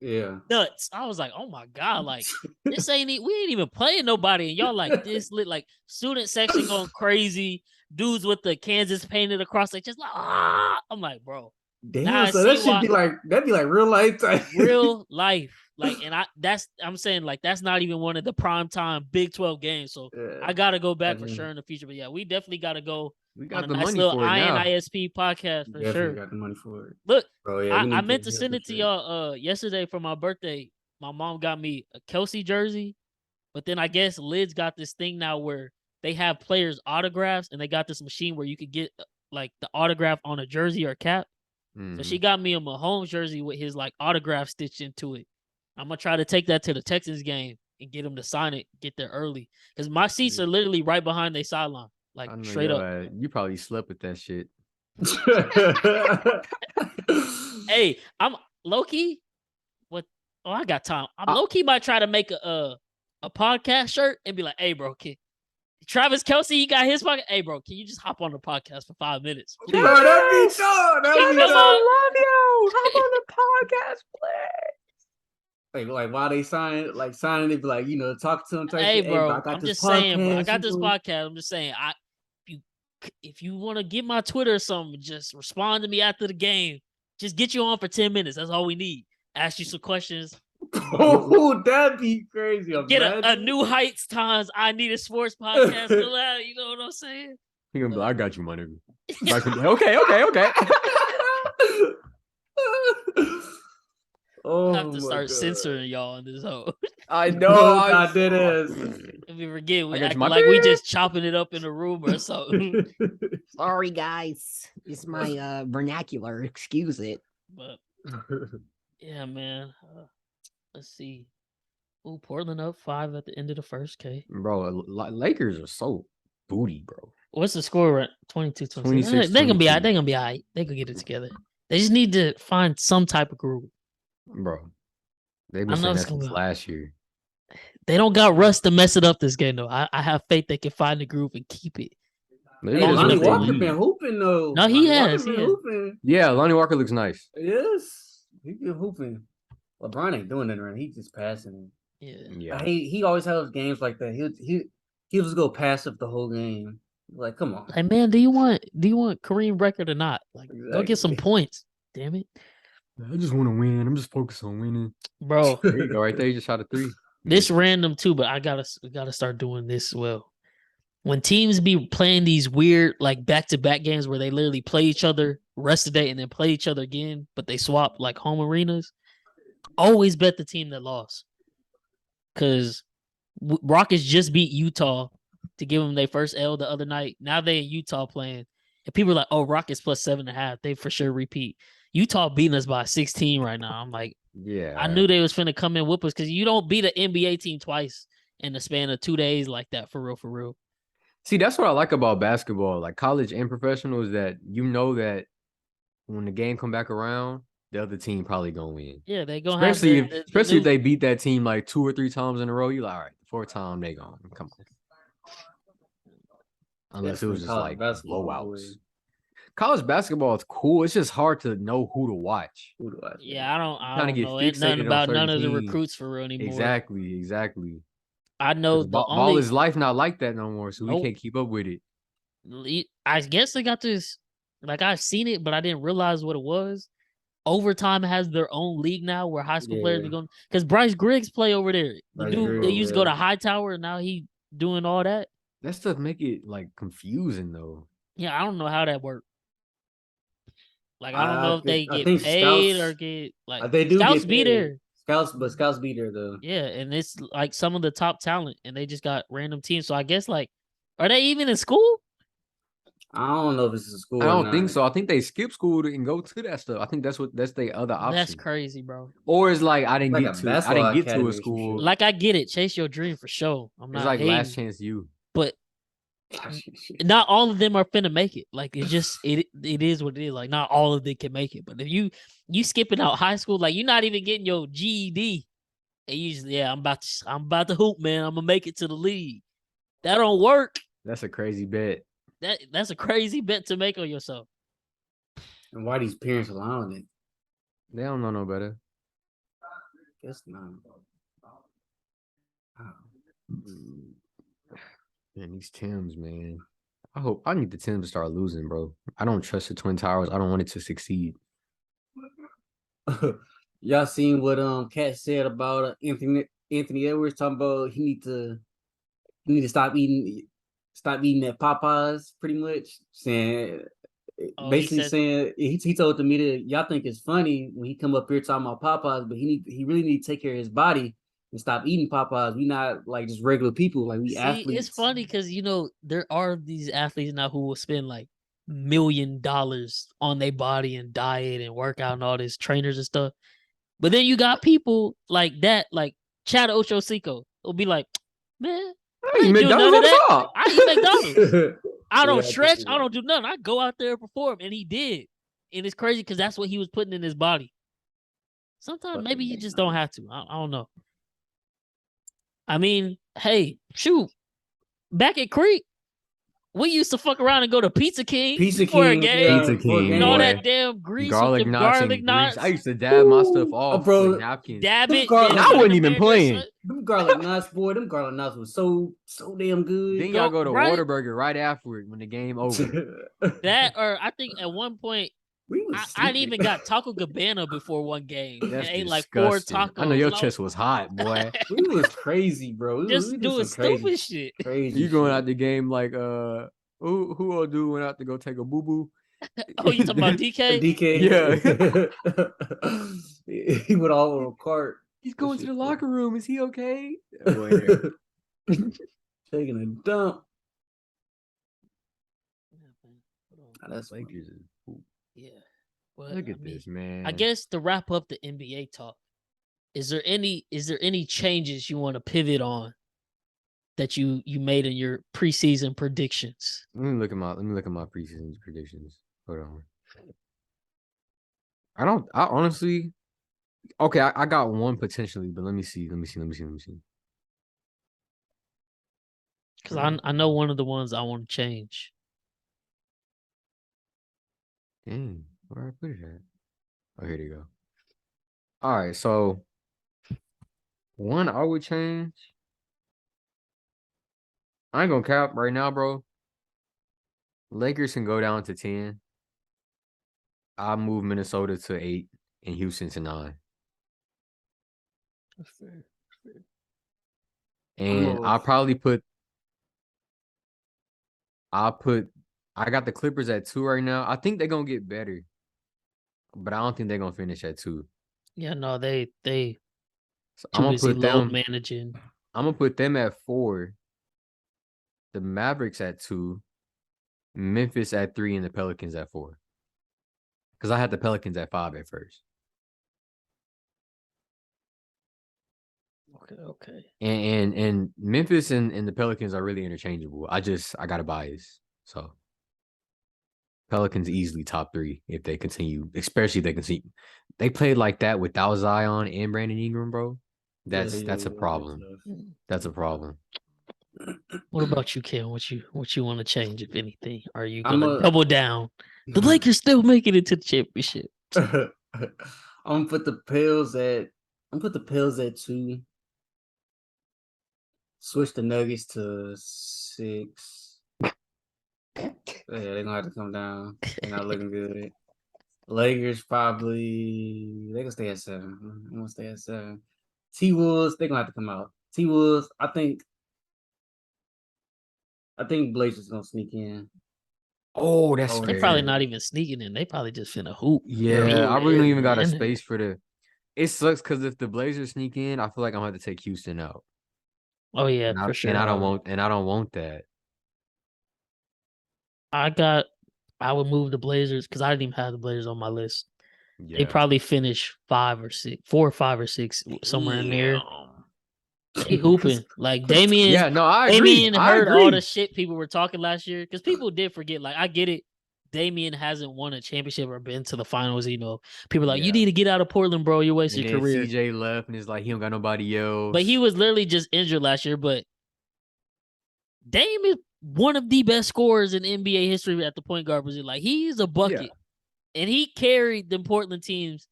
Yeah. nuts. I was like, oh my god, like this we ain't even playing nobody, and y'all like this lit, like student section going crazy. Dudes with the Kansas painted across, like just like I'm like, bro, Damn, now I so that see should why be like that'd be like real life type. real life, like, and I'm saying like that's not even one of the primetime Big 12 games. So Yeah. I gotta go back for Imagine. sure in the future. But yeah, we definitely gotta go We on got a the nice money little for it now. INISP podcast for Definitely sure. got the money for it. Look, Bro, yeah, we I need meant to hit send the it to shit. y'all yesterday for my birthday. My mom got me a Kelsey jersey, but then I guess Lid's got this thing now where they have players' autographs, and they got this machine where you could get like the autograph on a jersey or cap. So she Mhm. got me a Mahomes jersey with his like autograph stitched into it. I'm gonna try to take that to the Texans game and get him to sign it, get there early, because my seats are literally right behind their sideline, like I know straight up. you probably slept with that shit. Hey, I'm low key. What? Oh, I got time. I'm I- low key might try to make a podcast shirt and be like, "Hey, bro, Travis Kelsey, he got his pocket. Hey, bro, can you just hop on the podcast for 5 minutes? Please? Bro, that'd be dope. That'd be Come dope. on. you. Hop on the podcast, play. Like while they signing, it, be like, talk to them. Type Hey, shit. bro, I got I'm this just saying, bro. I podcast, got this you know? podcast. I'm just saying, if you want to get my Twitter or something, just respond to me after the game. Just get you on for 10 minutes. That's all we need. Ask you some questions. Oh, that'd be crazy. Get a Imagine. New Heights times I Need a Sports podcast. You know what I'm saying? He gonna be like, I got you, my nigga. Okay. Oh, I have to my start God. censoring y'all in this hole. I No, know. I did it. If we forget, we I got act you, my like we beep. just chopping it up in the room or something. Sorry, guys. It's my vernacular. Excuse it. But yeah, man. Let's see. Ooh, Portland up 5 at the end of the first. K. Bro, Lakers are so booty, bro. What's the score? Right, 22-26. 26, They're gonna be all right. 22. They're gonna be all right. They could get it together. They just need to find some type of groove. Bro. They've I been know saying it's that gonna since be- last year. They don't got Russ to mess it up this game though. I have faith they can find the groove and keep it. Maybe Hey, Long that's as Lonnie what they they Walker need. been hooping though. No, he Lonnie Walker has, been he has. hooping. Yeah, Lonnie Walker looks nice. Yes, he been hooping. LeBron ain't doing it right. He's just passing. Yeah. Yeah. He always has games like that. He'll just go passive the whole game. Like, come on. Like, man, do you want Kareem record or not? Like, go get some Exactly. points. Damn it, I just want to win. I'm just focused on winning. bro. There you go, right there. You just shot a 3. This random too, but we gotta start doing this as well. When teams be playing these weird like back-to-back games where they literally play each other rest of the day and then play each other again, but they swap like home arenas, always bet the team that lost. Because Rockets just beat Utah to give them their first L the other night. Now they in Utah playing, and people are like, "Oh, Rockets plus 7.5. They for sure repeat." Utah beating us by 16 right now. I'm like, Yeah. I knew they was finna come in whoop us because you don't beat an NBA team twice in the span of 2 days like that, for real, for real. See, that's what I like about basketball, like college and professional, is that you know that when the game come back around, the other team probably gonna win. Yeah, they gonna have Especially the if new, they beat that team like 2 or 3 times in a row. You like, all right, the fourth time they gonna come on. Unless it was Definitely just college like basketball, blowouts. boy. College basketball is cool. It's just hard to know who to watch. Who do I say? yeah, You I kind of don't get know nothing fixated on about certain none of the teams. recruits for real anymore. Exactly. I know the Ball only is life not like that no more, so we Nope. can't keep up with it. I guess they got this. Like I've seen it, but I didn't realize what it was. Overtime has their own league now where high school players be Yeah. going. Because Bryce Griggs play over there. The Bryce dude they Griggs, used to go yeah. to Hightower, and now he doing all that. That stuff make it like confusing though. Yeah, I don't know how that worked. Like I don't know if they I get think paid scouts. or get like They do scouts get be paid. there. Scouts be there though. Yeah, and it's like some of the top talent, and they just got random teams. So I guess like, are they even in school? I don't know if it's a school I or don't not. think so. I think they skip school and go to that stuff. I think that's their other option. That's crazy, bro. Or it's like I didn't Like get a to basketball a academy or some school. shit. Like I get it, chase your dream for sure. I'm It's not like hating, last chance you. but not all of them are finna make it. Like it's just it is what it is. Like not all of them can make it. But if you skipping out high school, like you're not even getting your GED, and you just I'm about to hoop, man. I'm gonna make it to the league. That don't work. That's a crazy bet. That's a crazy bet to make on yourself. And why these parents allowing it? They don't know no better. Guess not. Man, these Tims, man. I need the Tims to start losing, bro. I don't trust the Twin Towers. I don't want it to succeed. Y'all seen what Kat said about Anthony Edwards talking about he need to stop eating at Popeyes, pretty much saying basically saying he told the media, y'all think it's funny when he come up here talking about Popeyes, but he really need to take care of his body and stop eating Popeyes. We not like just regular people, like we athletes. It's funny because there are these athletes now who will spend like $1 million on their body and diet and workout and all this trainers and stuff. But then you got people like that, like Chad Ochocinco, will be like, man, I ain't doing none of that. I eat McDonald's. I don't stretch. I don't do nothing. I go out there and perform, and he did. And it's crazy because that's what he was putting in his body. Sometimes maybe you just don't have to. I don't know. I mean, hey, shoot. Back at Creek, we used to fuck around and go to Pizza King before a game. Pizza King, and all that damn grease with the garlic knots. I used to dab my stuff off with napkins. Dab it. And I wasn't even playing. Them garlic knots, boy. Them garlic knots was so damn good. Then y'all go to Whataburger right afterward when the game over. That, or I think at one point, I even got Taco Cabana before one game. That's and ate disgusting. like 4 tacos. I know your chest was hot, boy. We was crazy, bro. Just doing stupid shit. Crazy. You going out the game like who old dude went out to go take a boo boo? Oh, you talking about DK? Yeah. He went all over a cart. He's going to the locker room. Is he okay? Taking a dump. That's Lakers. Yeah. But, Look at this, man. I guess to wrap up the NBA talk, is there any changes you want to pivot on that you made in your preseason predictions? Let me look at my preseason predictions. Hold on. I honestly, okay, I got one potentially, but let me see. Because I know one of the ones I want to change. Dang, where I put it at? Oh, here you go. All right, so one I would change. I ain't gonna cap right now, bro. Lakers can go down to 10. I'll move Minnesota to 8 and Houston to 9. That's fair. And I got the Clippers at 2 right now. I think they're gonna get better, but I don't think they're gonna finish at 2. Yeah, no, they So I'm gonna put them managing. I'm gonna put them at 4. The Mavericks at 2, Memphis at 3, and the Pelicans at 4. Because I had the Pelicans at 5 at first. Okay. And Memphis and the Pelicans are really interchangeable. I got a bias. So Pelicans easily top 3 if they continue, especially if they continue. They played like that without Zion and Brandon Ingram, bro. That's a problem. That's a problem. What about you, Ken? What you want to change, if anything? Are you I'm gonna a- double down? The Lakers still making it to the championship. I'm gonna put the Pels at 2. Switch the Nuggets to 6. Yeah, they're gonna have to come down. They're not looking good. Lakers probably they gonna stay at 7. I'm gonna stay at 7. T Wolves, they're gonna have to come out. T Wolves, I think Blazers gonna sneak in. Oh, that's They Oh, probably yeah. not even sneaking in. They probably just finna hoop. Yeah, I really don't even got a man. space for the. It sucks because if the Blazers sneak in, I feel like I'm gonna have to take Houston out. Oh yeah, And for sure. I don't want that. I would move the Blazers because I didn't even have the Blazers on my list. Yeah. They probably finish 5 or 6, 4 or 5 or 6, somewhere in there. They hooping like Damian. Yeah, no, I agree. Damian heard all the shit people were talking last year because people did forget. Like I get it. Damian hasn't won a championship or been to the finals. You know, people are like, you need to get out of Portland, bro. You're wasting And your then career. CJ left and it's like he don't got nobody else. But he was literally just injured last year. But Dame is one of the best scorers in NBA history at the point guard position. Like he's a bucket, and he carried the Portland teams.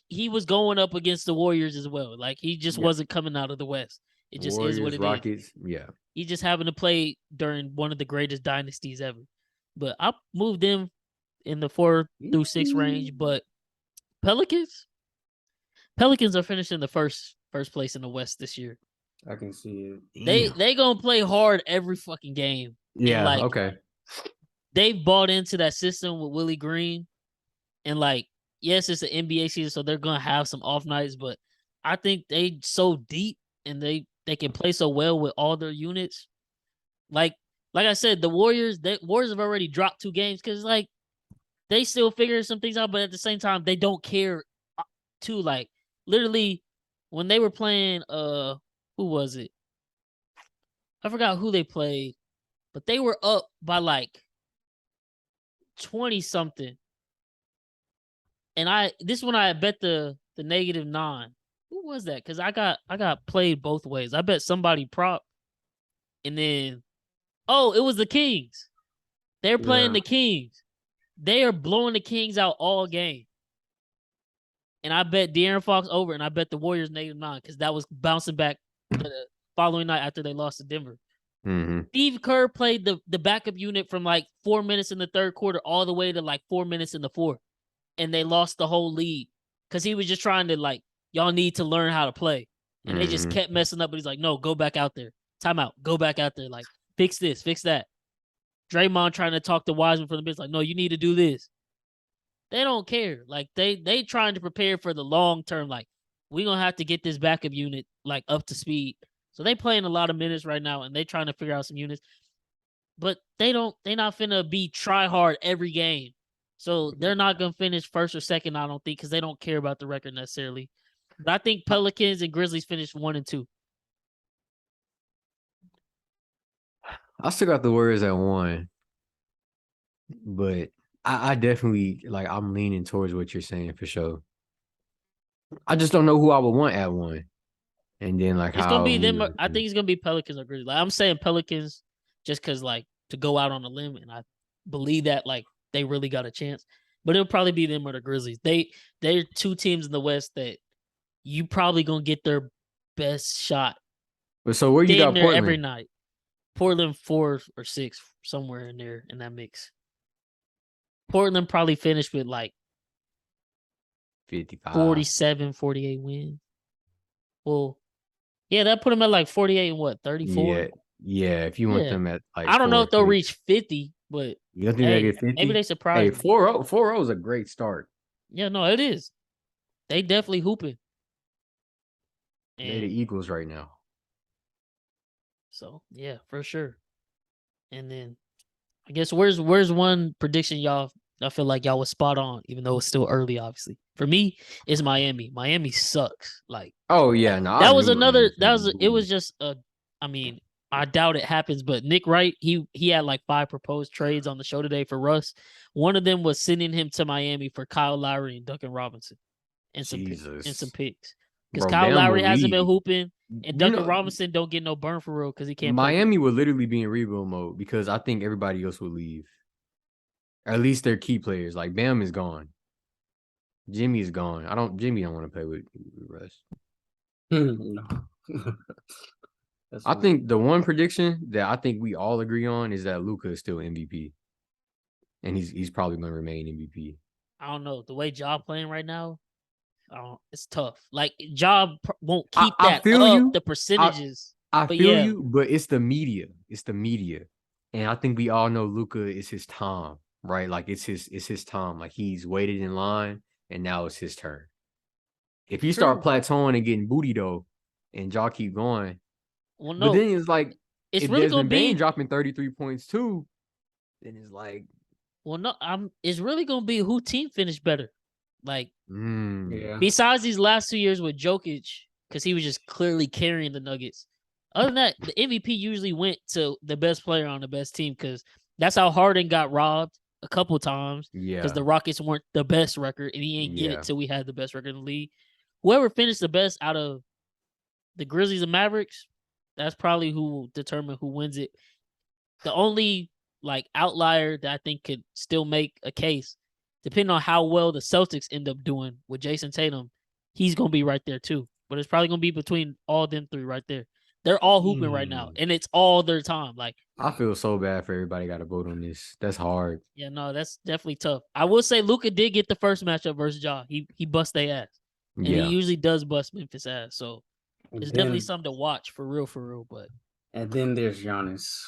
He was going up against the Warriors as well. Like he just wasn't coming out of the West. It just Warriors, is what it Rockets, is. Yeah. He just happened to play during one of the greatest dynasties ever. But I moved them in the 4 through 6 range. But Pelicans are finishing the first place in the West this year. I can see it. They gonna play hard every fucking game. Yeah. And Okay. They've bought into that system with Willie Green, and like, yes, it's an NBA season, so they're gonna have some off nights. But I think they so deep and they can play so well with all their units. Like I said, the Warriors have already dropped 2 games because like they still figure some things out, but at the same time they don't care too. Like literally when they were playing, who was it? I forgot who they played, but they were up by like 20 something. And this one I bet the -9. Who was that? Because I got played both ways. I bet somebody prop, and then it was the Kings. They're playing the Kings. They are blowing the Kings out all game. And I bet De'Aaron Fox over, and I bet the Warriors -9 because that was bouncing back the following night after they lost to Denver. Mm-hmm. Steve Kerr played the backup unit from like 4 minutes in the third quarter all the way to like 4 minutes in the fourth. And they lost the whole league because he was just trying to like, y'all need to learn how to play. And they just kept messing up. But he's like, no, go back out there. Timeout. Go back out there. Like, fix this, fix that. Draymond trying to talk to Wiseman for the bench. Like, no, you need to do this. They don't care. Like, they trying to prepare for the long term. Like, we're going to have to get this backup unit, like, up to speed. So they playing a lot of minutes right now, and they trying to figure out some units. But they not finna be try hard every game. So they're not going to finish first or second, I don't think, because they don't care about the record necessarily. But I think Pelicans and Grizzlies finished 1 and 2. I still got the Warriors at 1. But I definitely, like, I'm leaning towards what you're saying for sure. I just don't know who I would want at 1. And then, like, it's going to be them. I think it's going to be Pelicans or Grizzlies. Like, I'm saying Pelicans just because, like, to go out on a limb, and I believe that, like, they really got a chance. But it'll probably be them or the Grizzlies. They're 2 teams in the West that you probably gonna get their best shot. But so where you got Portland? Every night. Portland 4 or 6, somewhere in there in that mix. Portland probably finished with like 55, 47, 48 wins. Well, yeah, that put them at like 48 and what, 34? Yeah. If you want them at like, I don't know if they'll reach 50, but you don't think they get 50? Maybe they surprise. Hey, 4-0 is a great start. Yeah, no, it is. They definitely hooping. They're the Eagles right now. So yeah, for sure. And then I guess where's one prediction y'all feel like y'all was spot on, even though it's still early, obviously. For me, it's Miami. Miami sucks. Like, oh yeah, no. It was just I mean, I doubt it happens, but Nick Wright, he had like 5 proposed trades on the show today for Russ. One of them was sending him to Miami for Kyle Lowry and Duncan Robinson and some Jesus. picks. Because Bro, Kyle Bam Lowry will hasn't been leave. hooping, and You Duncan know, Robinson don't get no burn for real because he can't play. Miami would literally be in rebuild mode because I think everybody else would leave. Or at least their key players. Like Bam is gone. Jimmy is gone. Jimmy don't want to play with Russ. No. I think the one prediction that I think we all agree on is that Luka is still MVP. And he's probably gonna remain MVP. I don't know. The way Job playing right now, it's tough. Like Job won't keep I that feel up, you. the percentages. I But feel yeah. you, but it's the media. It's the media. And I think we all know Luka is his time, right? Like it's his time. Like he's waited in line and now it's his turn. If he start plateauing and getting booty though, and y'all keep going, Well, but no, then it's like it's if really Desmond gonna Bane be. dropping 33 points too, then it's like Well, no, it's really gonna be who team finished better. Like Yeah. besides these last 2 years with Jokic, because he was just clearly carrying the Nuggets. Other than that, the MVP usually went to the best player on the best team because that's how Harden got robbed a couple times. yeah. Because the Rockets weren't the best record, and he ain't get Yeah. it till we had the best record in the league. Whoever finished the best out of the Grizzlies and Mavericks, that's probably who will determine who wins it. The only like outlier that I think could still make a case, depending on how well the Celtics end up doing with Jason Tatum, he's gonna be right there too. But it's probably gonna be between all them 3 right there. They're all hooping right now, and it's all their time. Like I feel so bad for everybody got to vote on this. That's hard. yeah, no, that's definitely tough. I will say Luka did get the first matchup versus Ja. He bust their ass, and he Yeah. usually does bust Memphis ass. So And it's then, definitely something to watch for real. But and then there's Giannis.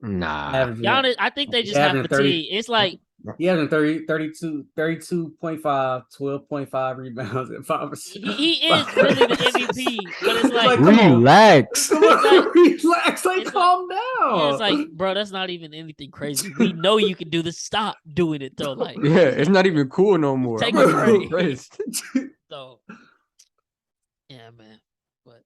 Nah. Giannis, I think they just have having fatigue. It's like He having 32.5, 12.5 rebounds and 5%. he is really the MVP, but it's like come on. Relax. Come on, relax, it's calm down. yeah, it's like, bro, that's not even anything crazy. We know you can do this. Stop doing it though. Like, Yeah, it's not even cool no more. Take I'm a break. impressed. so yeah, man. But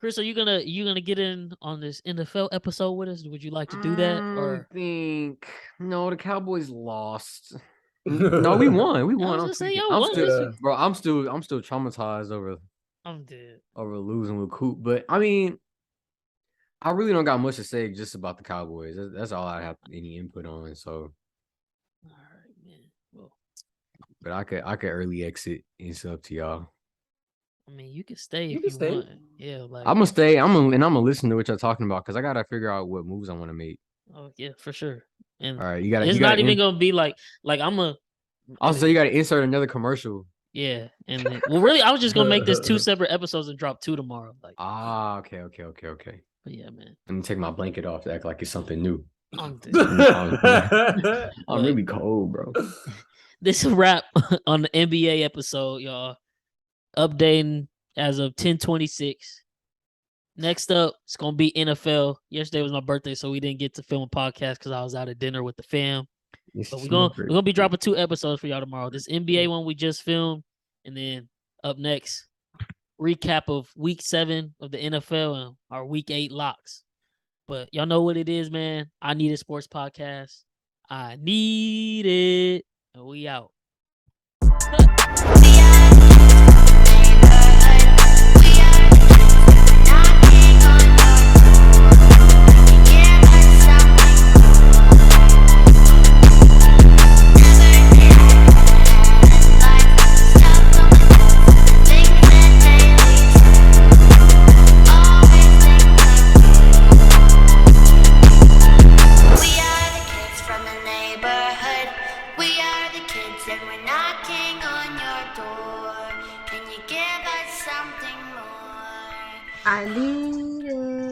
Chris, are you gonna get in on this NFL episode with us? Would you like to do that? Or I think no, the Cowboys lost. No, we won. We won. I was I'm gonna say, tweaking. y'all I'm won still, this week. bro. I'm still traumatized I'm dead. over losing with Coop. But I mean, I really don't got much to say just about the Cowboys. That's all I have any input on. So, All right, man. Well, but I could early exit. It's up to y'all. I mean, you can stay You if can you stay. want. Yeah, like I'm gonna stay. I'm gonna listen to what y'all talking about because I gotta figure out what moves I want to make. oh yeah, for sure. And All right, you gotta. it's you gotta not even gonna be like I'm a Also, you gotta insert another commercial. yeah. And then, well, really, I was just gonna make this 2 separate episodes and drop 2 tomorrow. Like, Okay. but yeah, man. Let me take my blanket off to act like it's something new. I'm dead. I'm really cold, bro. This is a wrap on the NBA episode, y'all. Updating as of 10/26. Next up, it's gonna be NFL. Yesterday was my birthday, so we didn't get to film a podcast because I was out at dinner with the fam. But we're gonna be dropping 2 episodes for y'all tomorrow. This NBA one we just filmed, and then up next, recap of week 7 of the NFL and our week 8 locks. But y'all know what it is, man. I Need a Sports Podcast. I need it. And we out. I need it.